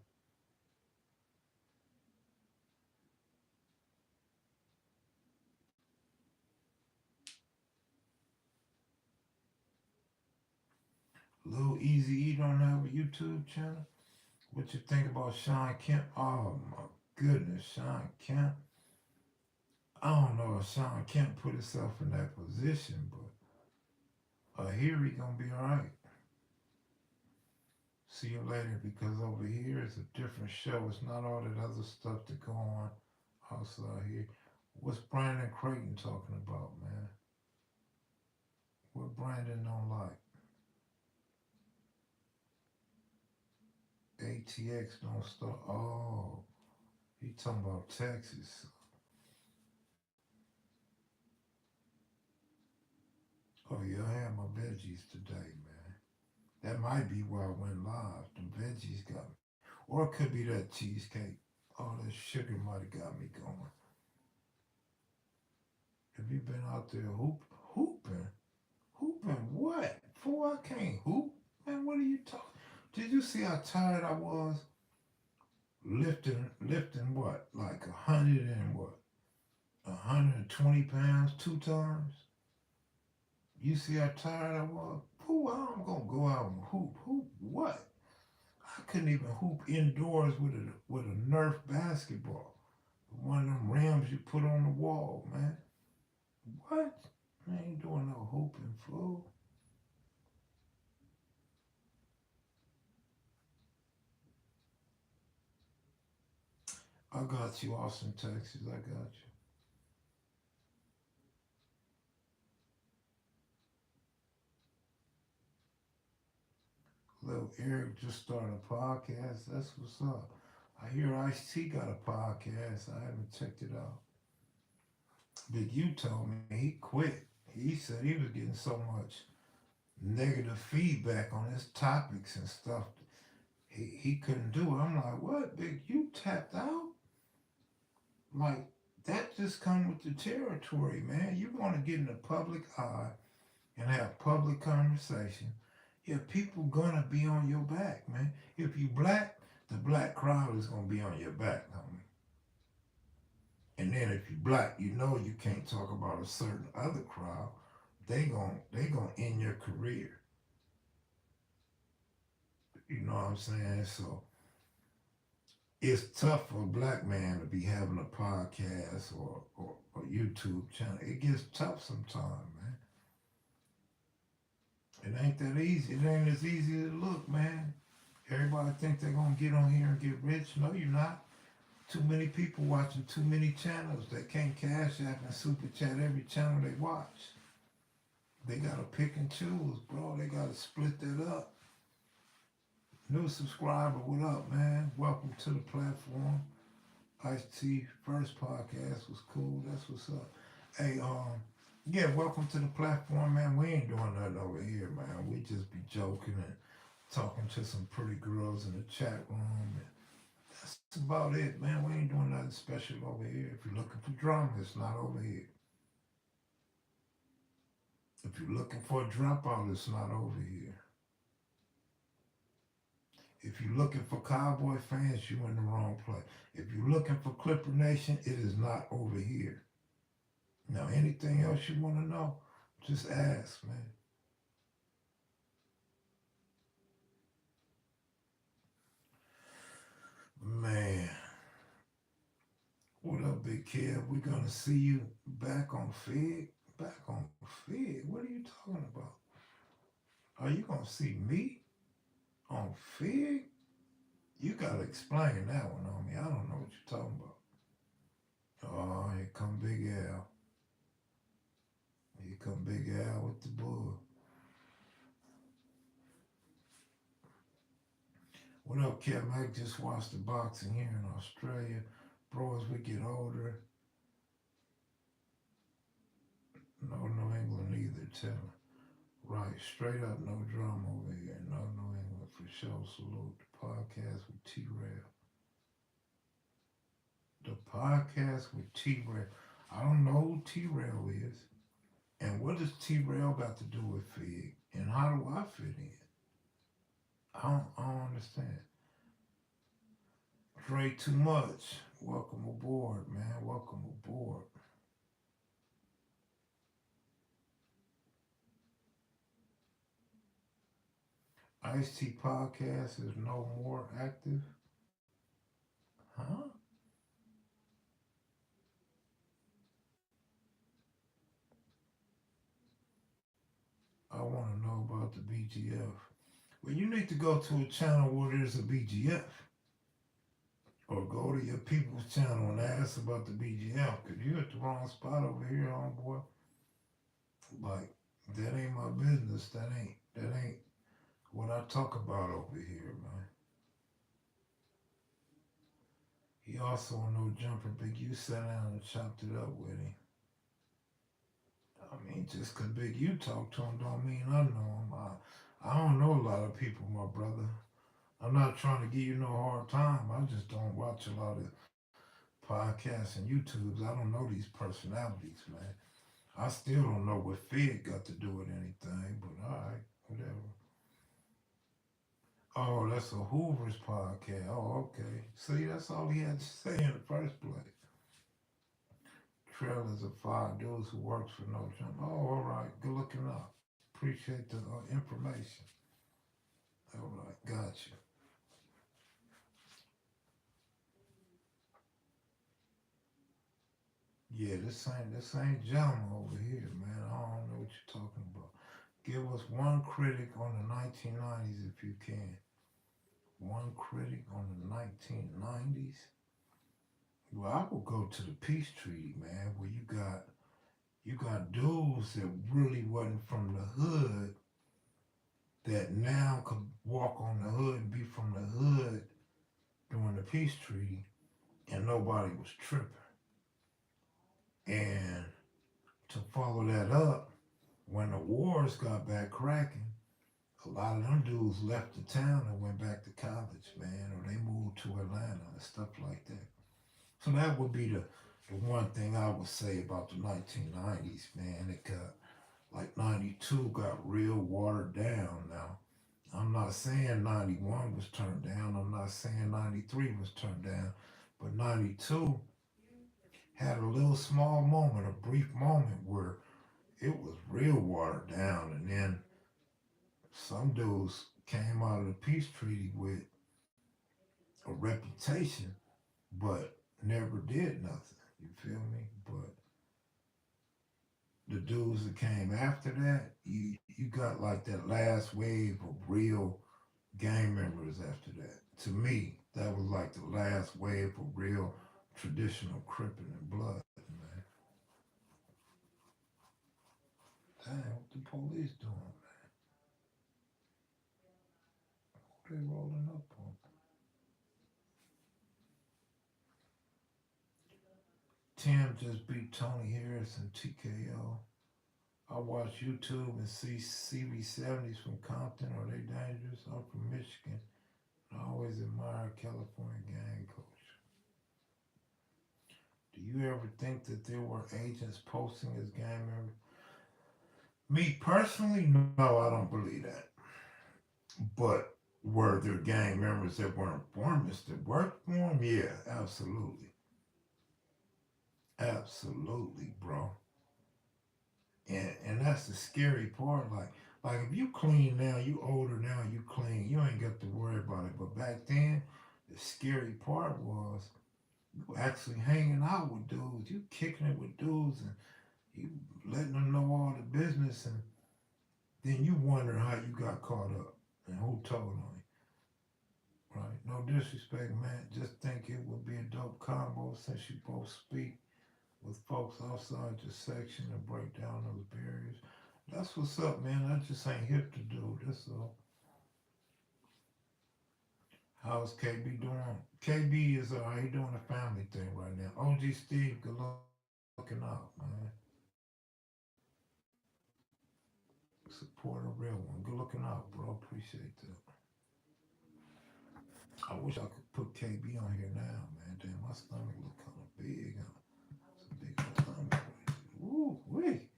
Little Easy E don't have a YouTube channel. What you think about Sean Kemp? Oh my goodness, Sean Kemp. I don't know if Sean Kemp put himself in that position, but here he gonna be alright. See you later because over here is a different show. It's not all that other stuff that go on outside here. What's Brandon Creighton talking about, man? What Brandon don't like? ATX don't start. Oh, he talking about Texas. Oh yeah, I had my veggies today, man. That might be why I went live. The veggies got me. Or it could be that cheesecake. All that sugar might have got me going. Have you been out there hooping? Hooping what? Fool, I can't hoop. Man, what are you talking? Did you see how tired I was? Lifting what? Like 100 and what? 120 pounds 2 times? You see how tired I was? Fool, I'm gonna go out and hoop. Hoop what? I couldn't even hoop indoors with a Nerf basketball. One of them rims you put on the wall, man. What? I ain't doing no hooping, fool. I got you, Austin, Texas. I got you. Little Eric just started a podcast. That's what's up. I hear Ice T got a podcast. I haven't checked it out. Big U told me he quit. He said he was getting so much negative feedback on his topics and stuff. He couldn't do it. I'm like, what? Big U tapped out? Like, that just come with the territory, man. You want to get in the public eye and have public conversation. Yeah, people gonna be on your back, man. If you black, the black crowd is gonna be on your back, homie. And then if you black, you know you can't talk about a certain other crowd. They gonna end your career. You know what I'm saying? So it's tough for a black man to be having a podcast or YouTube channel. It gets tough sometimes, man. It ain't that easy. It ain't as easy as it look, man. Everybody think they're gonna get on here and get rich. No, you're not. Too many people watching too many channels. They can't cash app and super chat every channel they watch. They gotta pick and choose, bro. They gotta split that up. New subscriber, what up, man? Welcome to the platform. Ice T first podcast was cool. That's what's up. Hey, yeah, welcome to the platform, man. We ain't doing nothing over here, man. We just be joking and talking to some pretty girls in the chat room. And that's about it, man. We ain't doing nothing special over here. If you're looking for drama, it's not over here. If you're looking for a dropout, it's not over here. If you're looking for Cowboy fans, you're in the wrong place. If you're looking for Clipper Nation, it is not over here. Now, anything else you want to know, just ask, man. Man, what up, Big Kev? We're gonna see you back on Fig. Back on Fig? What are you talking about? Are you gonna see me on Fig? You gotta explain that one on me. I don't know what you're talking about. Oh, here come Big Al. Here come Big Al with the bull. What up, Kev? I just watched the boxing here in Australia. Bro, as we get older, no New England either, tell me. Right, straight up, no drama over here. No New England for sure. Salute the podcast with T Rail. The podcast with T Rail. I don't know who T Rail is. And what does T Rail got to do with Fig? And how do I fit in? I don't understand. Dre too much. Welcome aboard, man. Welcome aboard. Ice T podcast is no more active. Huh? I want to know about the BGF. Well, you need to go to a channel where there's a BGF. Or go to your people's channel and ask about the BGF. Because you're at the wrong spot over here, homeboy. Like, that ain't my business. That ain't what I talk about over here, man. He also a no jumper, Big U sat down and chopped it up with him. I mean, just 'cause Big U talk to him don't mean I know him. I don't know a lot of people, my brother. I'm not trying to give you no hard time. I just don't watch a lot of podcasts and YouTubes. I don't know these personalities, man. I still don't know what Fed got to do with anything, but all right, whatever. Oh, that's a Hoover's podcast. Oh, okay. See, that's all he had to say in the first place. Trailers of five dudes who works for no jump. Oh, all right. Good looking up. Appreciate the information. All right, got you. Yeah, this ain't gentleman over here, man. I don't know what you're talking about. Give us one critic on the 1990s if you can. One critic on the 1990s. Well, I will go to the peace treaty, man, where you got dudes that really wasn't from the hood that now could walk on the hood and be from the hood during the peace treaty, and nobody was tripping. And to follow that up, when the wars got back cracking, a lot of them dudes left the town and went back to college, man, or they moved to Atlanta and stuff like that. So that would be the one thing I would say about the 1990s, man. It got like 92 got real watered down now. I'm not saying 91 was turned down. I'm not saying 93 was turned down. But 92 had a little small moment, a brief moment where it was real watered down. And then some dudes came out of the peace treaty with a reputation, but never did nothing. You feel me? But the dudes that came after that, you got like that last wave of real gang members after that. To me, that was like the last wave of real traditional cripping and blood, man. Damn, what the police doing? What they rolling up on? Tim just beat Tony Harris in TKO. I watch YouTube and see CB70s from Compton. Are they dangerous? I'm from Michigan. I always admire California gang culture. Do you ever think that there were agents posting as gang members? Me personally, no, I don't believe that. But were there gang members that were informants that worked for them? Yeah, absolutely. Absolutely, bro. And that's the scary part. Like if you clean now, you older now, you clean, you ain't got to worry about it. But back then, the scary part was you actually hanging out with dudes, you kicking it with dudes and you letting them know all the business and then you wonder how you got caught up and who told on you. Right. No disrespect, man. Just think it would be a dope combo since you both speak with folks outside your section to break down those barriers. That's what's up, man. That just ain't hip to do. That's all. How's KB doing? KB is he doing a family thing right now. OG Steve, good looking out, man. Support a real one. Good looking out, bro. Appreciate that. I wish I could put KB on here now, man. damn, my stomach look kind of big. It's a big old stomach right there. Ooh, wait.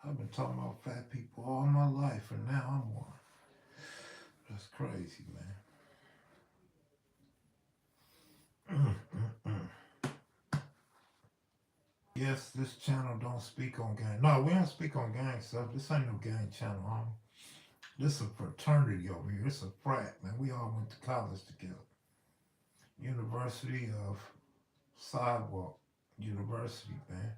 I've been talking about fat people all my life, and now I'm one. That's crazy, man. Yes, this channel don't speak on gang. No, we don't speak on gang stuff. This ain't no gang channel, homie. This a fraternity over here. It's a frat, man. We all went to college together. University of Sidewalk University, man.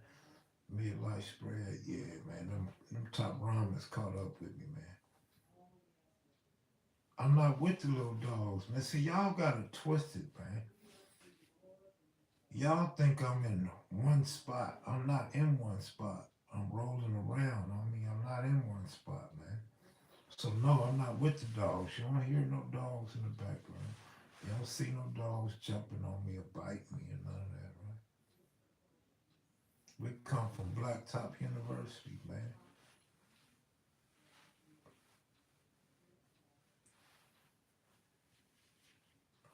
Midlife spread, yeah, man. Them top rhymers caught up with me, man. I'm not with the little dogs, man. See, y'all got it twisted, man. Y'all think I'm in one spot. I'm not in one spot. I'm rolling around on me. I'm not in one spot, man. So no, I'm not with the dogs. You don't hear no dogs in the background. You don't see no dogs jumping on me or biting me or none of that, right? We come from Blacktop University, man.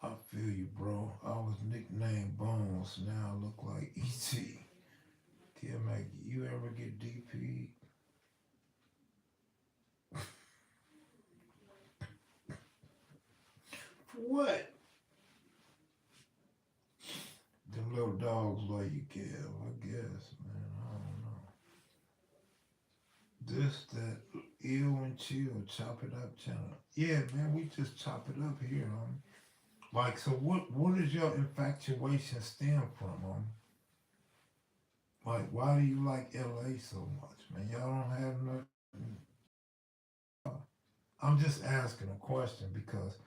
I feel you, bro. I was nicknamed Bones. Now I look like E.T. Kid Mac, you ever get DP? For what? Them little dogs like you, Kev. I guess, man. I don't know. This, that, ill and chill, chop it up channel. Yeah, man, we just chop it up here, Like, so what does your infatuation stem from, Like, why do you like LA so much, man? Y'all don't have nothing. I'm just asking a question because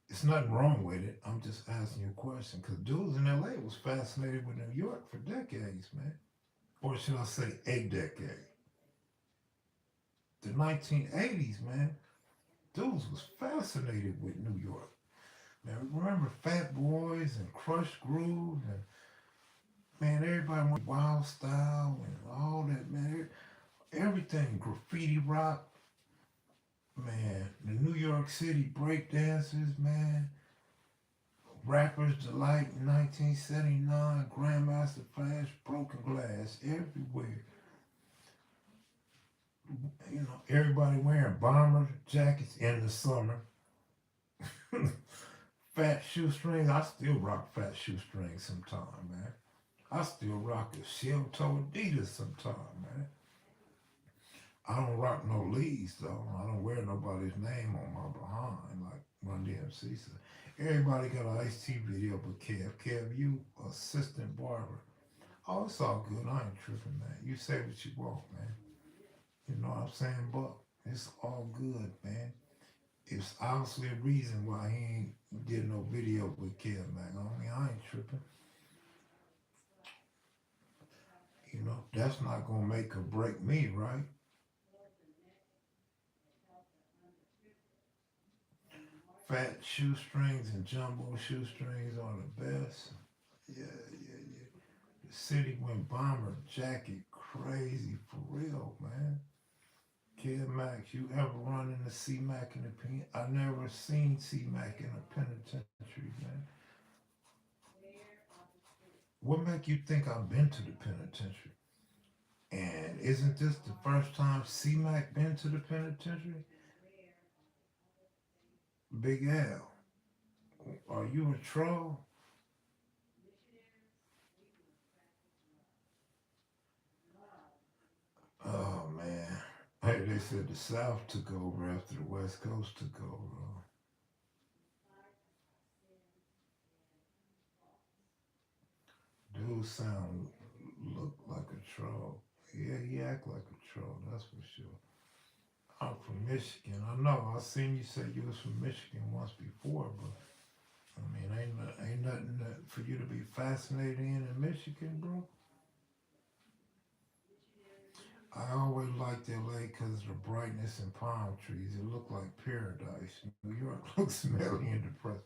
it's nothing wrong with it. I'm just asking you a question because dudes in LA was fascinated with New York for decades, man. Or should I say a decade? The 1980s, man. Dudes was fascinated with New York. Man, remember Fat Boys and Crush Groove and man, everybody went Wild Style and all that, man. Everything, graffiti rock, man. The New York City breakdancers, man. Rappers Delight in 1979, Grandmaster Flash, Broken Glass, everywhere. You know, everybody wearing bomber jackets in the summer. Fat shoestrings, I still rock fat shoestrings sometime, man. I still rock a shell toe Adidas sometime, man. I don't rock no leads though. I don't wear nobody's name on my behind like Run DMC said. Everybody got an Ice T video but Kev, you assistant barber. Oh, it's all good. I ain't tripping, man. You say what you want, man. You know what I'm saying, Buck? It's all good, man. It's obviously a reason why he ain't did no video with Kev, man. I mean, I ain't tripping. You know, that's not gonna make or break me, right? Fat shoestrings and jumbo shoestrings are the best. Yeah, yeah, yeah. The city went bomber jacket crazy for real, man. Kid Max, you ever run into C Mac in the pen? I never seen C Mac in a penitentiary, man. What make you think I've been to the penitentiary? And isn't this the first time C Mac been to the penitentiary? Big Al, are you a troll? Oh man. Hey, they said the South took over after the West Coast took over. Dude sound look like a troll. Yeah, he act like a troll, that's for sure. I'm from Michigan. I know. I seen you say you was from Michigan once before, but I mean, ain't nothing for you to be fascinated in Michigan, bro. I always liked LA because of the brightness and palm trees. It looked like paradise. New York looks smelly and depressed.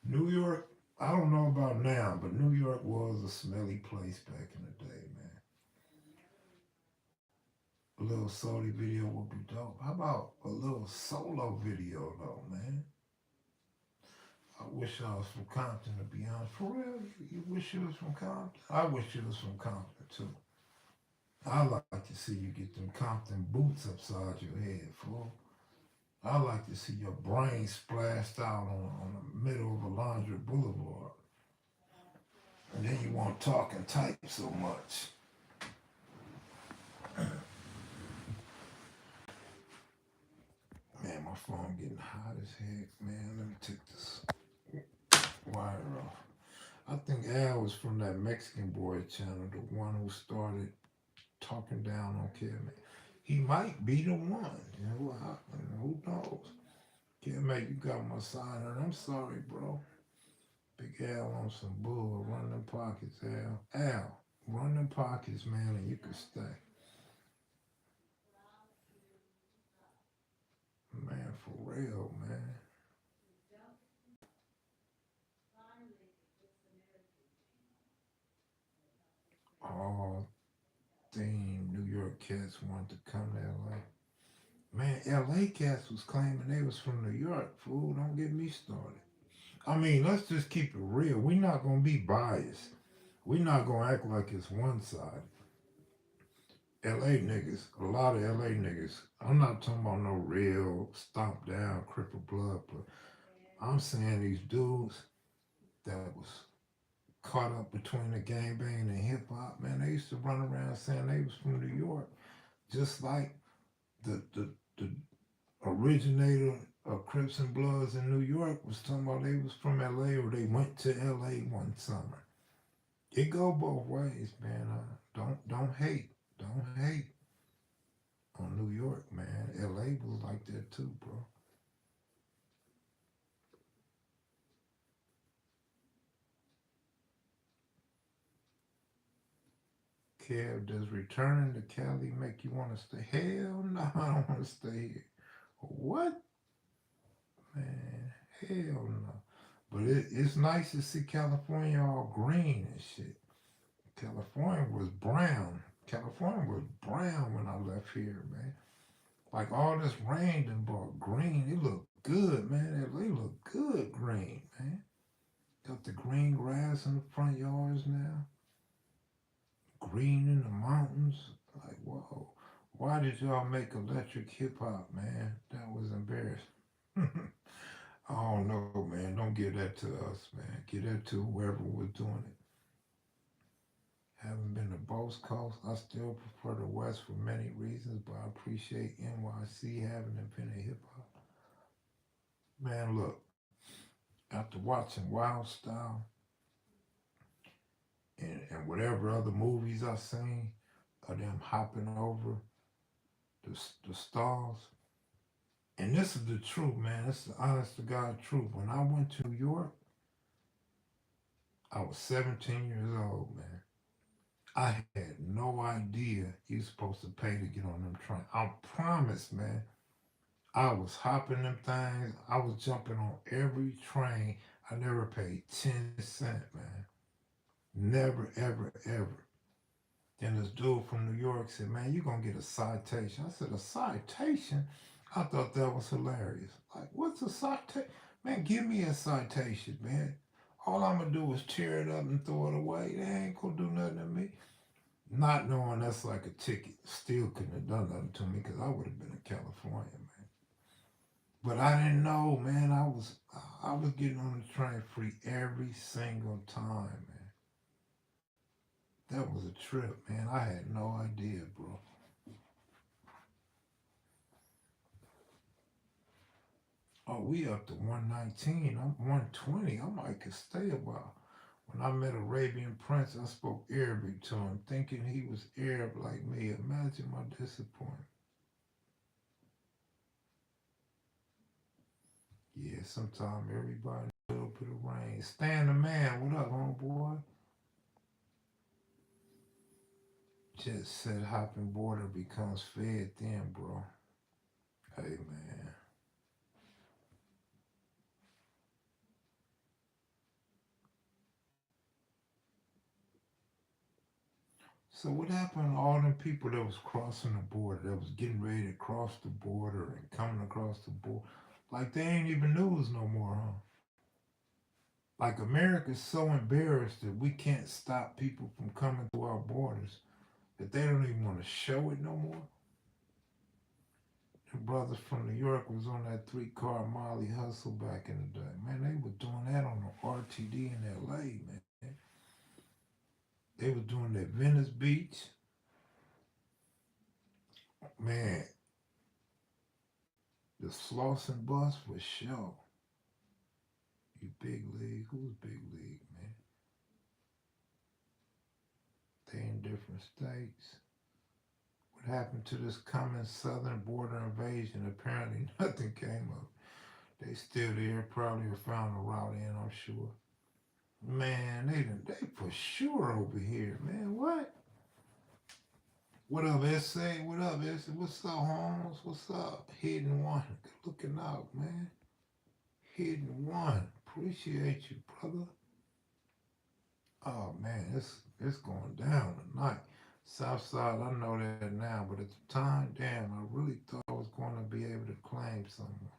New York, I don't know about now, but New York was a smelly place back in the day, man. A little Saudi video would be dope. How about a little solo video though, man? I wish I was from Compton, to be honest. For real, you wish you was from Compton? I wish you was from Compton, too. I like to see you get them Compton boots upside your head, fool. I like to see your brain splashed out on the middle of a laundry boulevard. And then you want to talk and type so much. Man, my phone getting hot as heck, man. Let me take this wire off. I think Al was from that Mexican boy channel, the one who started talking down on Kevin. He might be the one. Who knows? Kevin, you got my sign, and I'm sorry, bro. Big Al on some bull. Run them pockets, Al. Al, run them pockets, man, and you can stay. Man, for real, man. All theme New York cats wanted to come to LA. Man, LA cats was claiming they was from New York. Fool, don't get me started. I mean, let's just keep it real. We're not gonna be biased. We're not gonna act like it's one side. LA niggas, a lot of LA niggas. I'm not talking about no real stomp down, cripple blood, but I'm saying these dudes that was caught up between the gangbang and hip hop, man, they used to run around saying they was from New York, just like the originator of Crips and Bloods in New York was talking about they was from LA or they went to LA one summer. It go both ways, man. Don't hate, don't hate on New York, man. LA was like that too, bro. Kev, does returning to Cali make you want to stay? Hell no, I don't want to stay here. What? Man, hell no. But it's nice to see California all green and shit. California was brown. California was brown when I left here, man. Like all this rain done brought green. It looked good, man. They look good green, man. Got the green grass in the front yards now. Green in the mountains. Like, whoa. Why did y'all make electric hip hop, man? That was embarrassing. I don't know, man. Don't give that to us, man. Give that to whoever was doing it. Haven't been to both coasts. I still prefer the West for many reasons, but I appreciate NYC having invented hip hop. Man, look, after watching Wild Style and whatever other movies I seen of them hopping over the stars, and this is the truth, man. This is the honest to God truth. When I went to New York, I was 17 years old, man. I had no idea you supposed to pay to get on them trains. I promise, man. I was hopping them things. I was jumping on every train. I never paid 10 cents, man. Never, ever, ever. Then this dude from New York said, man, you're going to get a citation. I said, a citation? I thought that was hilarious. Like, what's a citation? Man, give me a citation, man. All I'm going to do is tear it up and throw it away. They ain't going to do nothing to me. Not knowing that's like a ticket. Still couldn't have done nothing to me because I would have been in California, man. But I didn't know, man. I was getting on the train free every single time, man. That was a trip, man. I had no idea, bro. Oh, we up to 119. I'm 120. I might could stay a while. When I met Arabian Prince, I spoke Arabic to him, thinking he was Arab like me. Imagine my disappointment. Yeah, sometime everybody a little bit of rain. Stan the man, what up, homeboy? Just said hopping border becomes fed then, bro. Hey, man. So what happened to all them people that was crossing the border, that was getting ready to cross the border and coming across the border? Like they ain't even news no more, huh? Like America's so embarrassed that we can't stop people from coming to our borders that they don't even want to show it no more. The brothers from New York was on that three-car Molly hustle back in the day. Man, they were doing that on the RTD in LA, man. They were doing that Venice Beach. Man, the Slauson bus for sure. You big league. Who's big league, man? They in different states. What happened to this coming southern border invasion? Apparently nothing came of it. They still there, probably have found a route in, I'm sure. Man, they for sure over here, man. What? What up, SA? What up, SA? What's up, Holmes? What's up? Hidden One. Good looking out, man. Hidden One. Appreciate you, brother. Oh man, it's going down tonight. Southside, I know that now, but at the time, damn, I really thought I was going to be able to claim someone.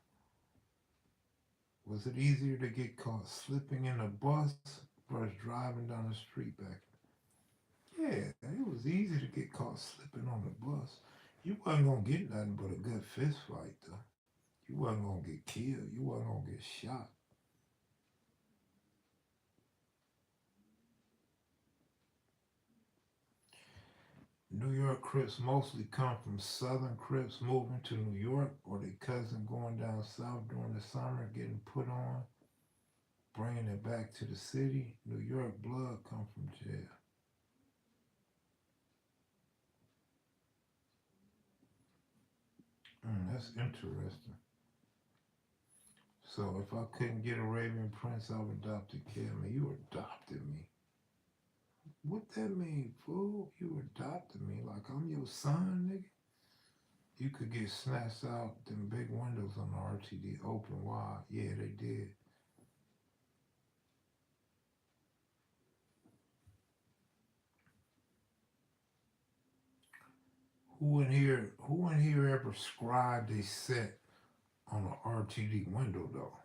Was it easier to get caught slipping in a bus versus driving down the street back? Yeah, it was easy to get caught slipping on the bus. You wasn't gonna get nothing but a good fist fight though. You wasn't gonna get killed. You wasn't gonna get shot. New York Crips mostly come from Southern Crips moving to New York or their cousin going down south during the summer, getting put on, bringing it back to the city. New York blood come from jail. That's interesting. So if I couldn't get Arabian Prince, I would adopt a kid. I mean, you adopted me. What that mean, fool? You adopted me like I'm your son, nigga? You could get snatched out them big windows on the RTD open wide. Yeah, they did. Who in here ever scribed a set on an RTD window though?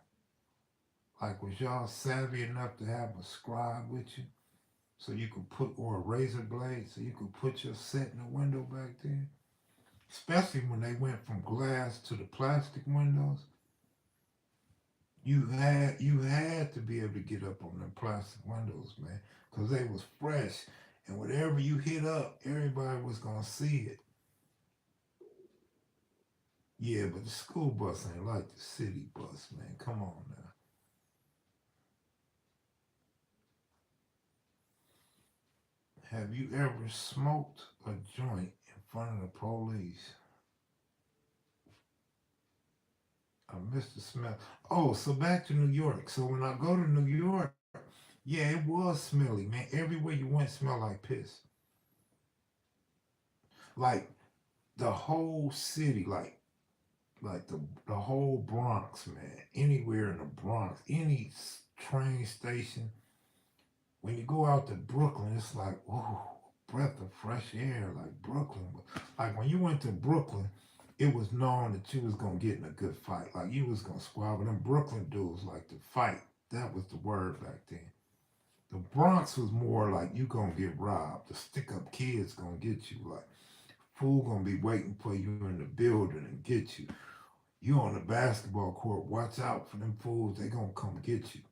Like was y'all savvy enough to have a scribe with you so you could put or a razor blade so you could put your set in the window back then? Especially when they went from glass to the plastic windows. You had to be able to get up on them plastic windows, man, because they was fresh, and whatever you hit up, everybody was gonna see it. Yeah, but the school bus ain't like the city bus, man. Come on now. Have you ever smoked a joint in front of the police? I missed the smell. Oh, so back to New York. So when I go to New York, yeah, it was smelly, man. Everywhere you went smelled like piss. Like the whole city, like the whole Bronx, man. Anywhere in the Bronx, any train station. When you go out to Brooklyn, it's like, whoa, breath of fresh air, like Brooklyn. Like when you went to Brooklyn, it was known that you was gonna get in a good fight. Like you was gonna squabble. Them Brooklyn dudes like to fight. That was the word back then. The Bronx was more like you gonna get robbed. The stick up kids gonna get you. Like fool gonna be waiting for you in the building and get you. You on the basketball court, watch out for them fools. They gonna come get you.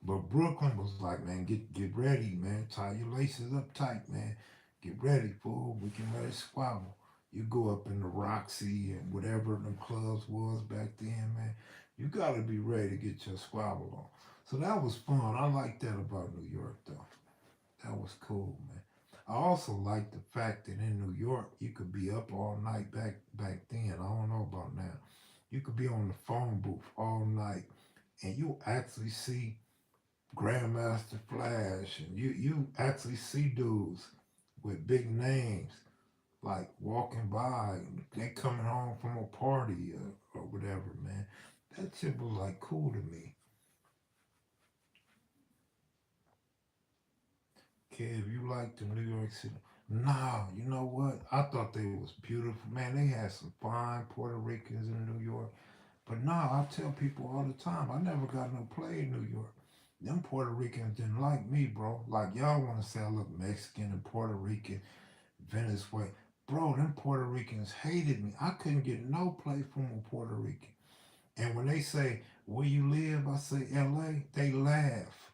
But Brooklyn was like, man, get ready, man. Tie your laces up tight, man. Get ready, fool. We can ready to squabble. You go up in the Roxy and whatever them clubs was back then, man. You gotta be ready to get your squabble on. So that was fun. I like that about New York, though. That was cool, man. I also like the fact that in New York you could be up all night back then. I don't know about now. You could be on the phone booth all night, and you actually see Grandmaster Flash, and you actually see dudes with big names like walking by, they coming home from a party or whatever, man. That shit was like cool to me. Kev, you like the New York City? Nah, you know what? I thought they was beautiful. Man, they had some fine Puerto Ricans in New York. But nah, I tell people all the time, I never got no play in New York. Them Puerto Ricans didn't like me, bro. Like y'all want to say I look Mexican and Puerto Rican, Venezuela. Bro, them Puerto Ricans hated me. I couldn't get no play from a Puerto Rican. And when they say, where you live, I say LA, they laugh.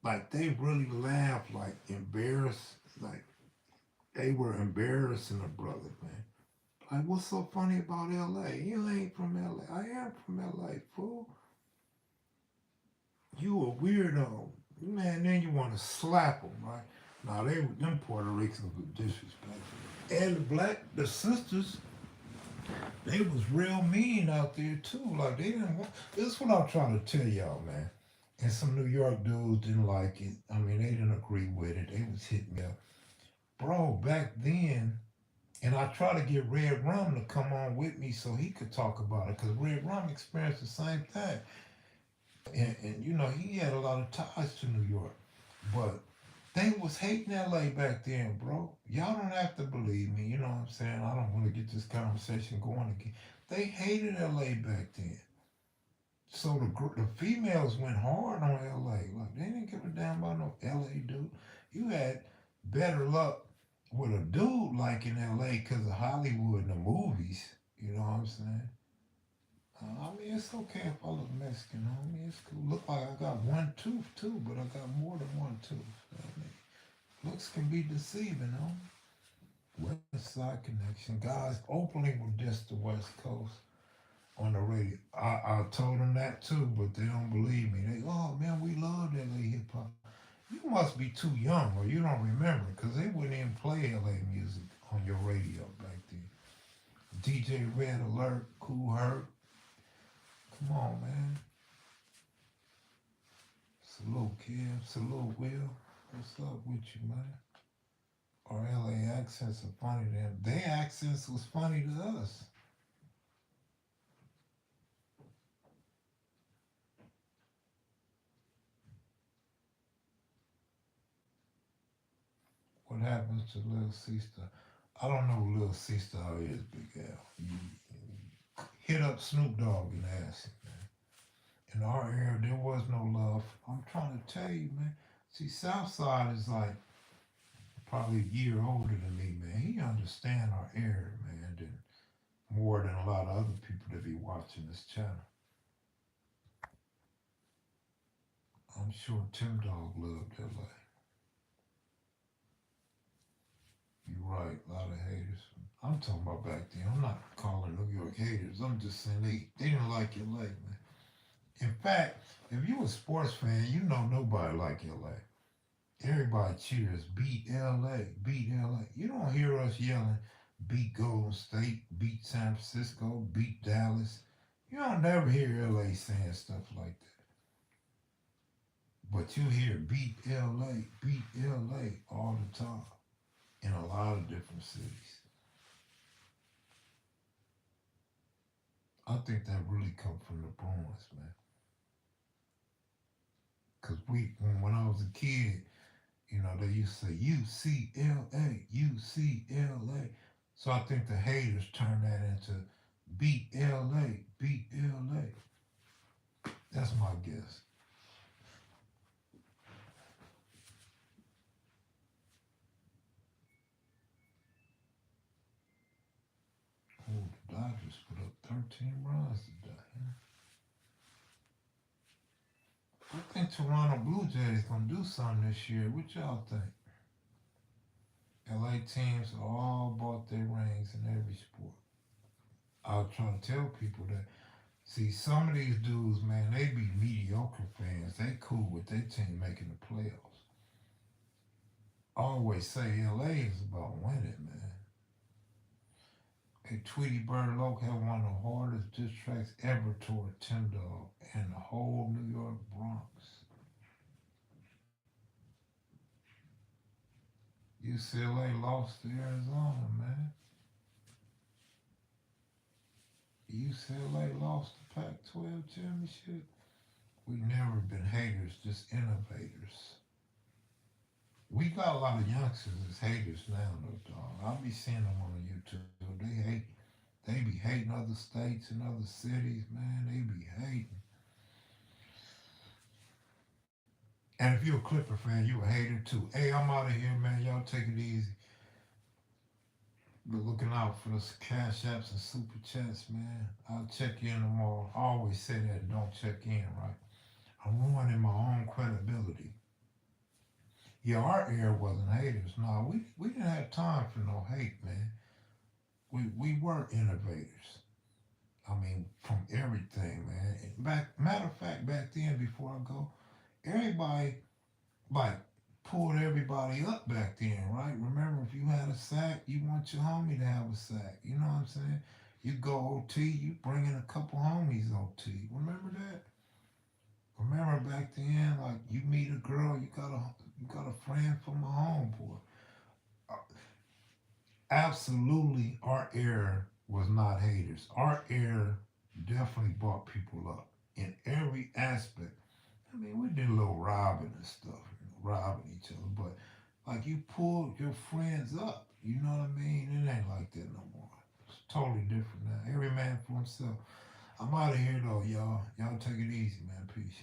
Like they really laugh, like embarrassed. Like they were embarrassing a brother, man. Like, what's so funny about LA? You ain't from LA. I am from LA, fool. You a weirdo. Man, then you want to slap them, right? Now, them Puerto Ricans were disrespectful. And the sisters, they was real mean out there, too. Like, they didn't want, this is what I'm trying to tell y'all, man. And some New York dudes didn't like it. I mean, they didn't agree with it. They was hitting me up. Bro, back then, and I try to get Red Rum to come on with me so he could talk about it because Red Rum experienced the same thing. And you know, he had a lot of ties to New York. But they was hating LA back then, bro. Y'all don't have to believe me, you know what I'm saying? I don't want to get this conversation going again. They hated LA back then. So the females went hard on LA. Like they didn't give a damn about no LA dude. You had better luck with a dude like in LA because of Hollywood and the movies. You know what I'm saying? I mean, it's okay if I look Mexican, homie. It's cool. Look like I got one tooth too, but I got more than one tooth. I mean, looks can be deceiving, homie. West Side Connection. Guys openly will diss the West Coast on the radio. I told them that too, but they don't believe me. They, oh man, we love LA hip hop. You must be too young or you don't remember because they wouldn't even play LA music on your radio back then. DJ Red Alert, Cool Herc. Come on, man. Salute, Kim. Salute, Will. What's up with you, man? Our LA accents are funny to them. Their accents was funny to us. What happens to Little Sister? I don't know who Little Sister is, Big Al. You hit up Snoop Dogg and ask him, man. In our area, there was no love. I'm trying to tell you, man. See, Southside is like probably a year older than me, man. He understand our area, man, than more than a lot of other people that be watching this channel. I'm sure Tim Dog loved LA. You're right, a lot of haters. I'm talking about back then. I'm not calling New York haters. I'm just saying they didn't like LA, man. In fact, if you a sports fan, you know nobody like LA. Everybody cheers, beat LA, beat LA. You don't hear us yelling, beat Golden State, beat San Francisco, beat Dallas. You don't never hear LA saying stuff like that. But you hear beat beat LA all the time in a lot of different cities. I think that really come from the Bruins, man. Cause when I was a kid, you know, they used to say UCLA, UCLA. So I think the haters turned that into beat LA, beat LA. That's my guess. Oh, the Dodgers put up 13 runs today. I think Toronto Blue Jays gonna do something this year. What y'all think? LA teams all bought their rings in every sport. I was trying to tell people that. See, some of these dudes, man, they be mediocre fans. They cool with their team making the playoffs. I always say LA is about winning, man. Hey, Tweety Bird Loke had one of the hardest diss tracks ever toward Tim Dog and the whole New York Bronx. UCLA lost to Arizona, man. UCLA lost the Pac-12 championship. We never been haters, just innovators. We got a lot of youngsters as haters now, though, dog. I be seeing them on YouTube. They be hating other states and other cities, man. They be hating. And if you're a Clipper fan, you a hater too. Hey, I'm out of here, man. Y'all take it easy. Be looking out for those cash apps and super chats, man. I'll check in tomorrow. I always say that and don't check in, right? I'm ruining my own credibility. Yeah, our era wasn't haters. No, we didn't have time for no hate, man. We were innovators. I mean, from everything, man. Matter of fact, back then, before I go, everybody like pulled everybody up back then, right? Remember, if you had a sack, you want your homie to have a sack. You know what I'm saying? You go OT, you bring in a couple homies OT. Remember that? Remember back then, like you meet a girl, you got a friend from a homeboy. Uh, Absolutely, our era was not haters. Our era definitely brought people up in every aspect. I mean, we did a little robbing and stuff, robbing each other, but like you pulled your friends up, you know what I mean? It ain't like that no more. It's totally different now. Every man for himself. I'm out of here though, y'all. Y'all take it easy, man. Peace.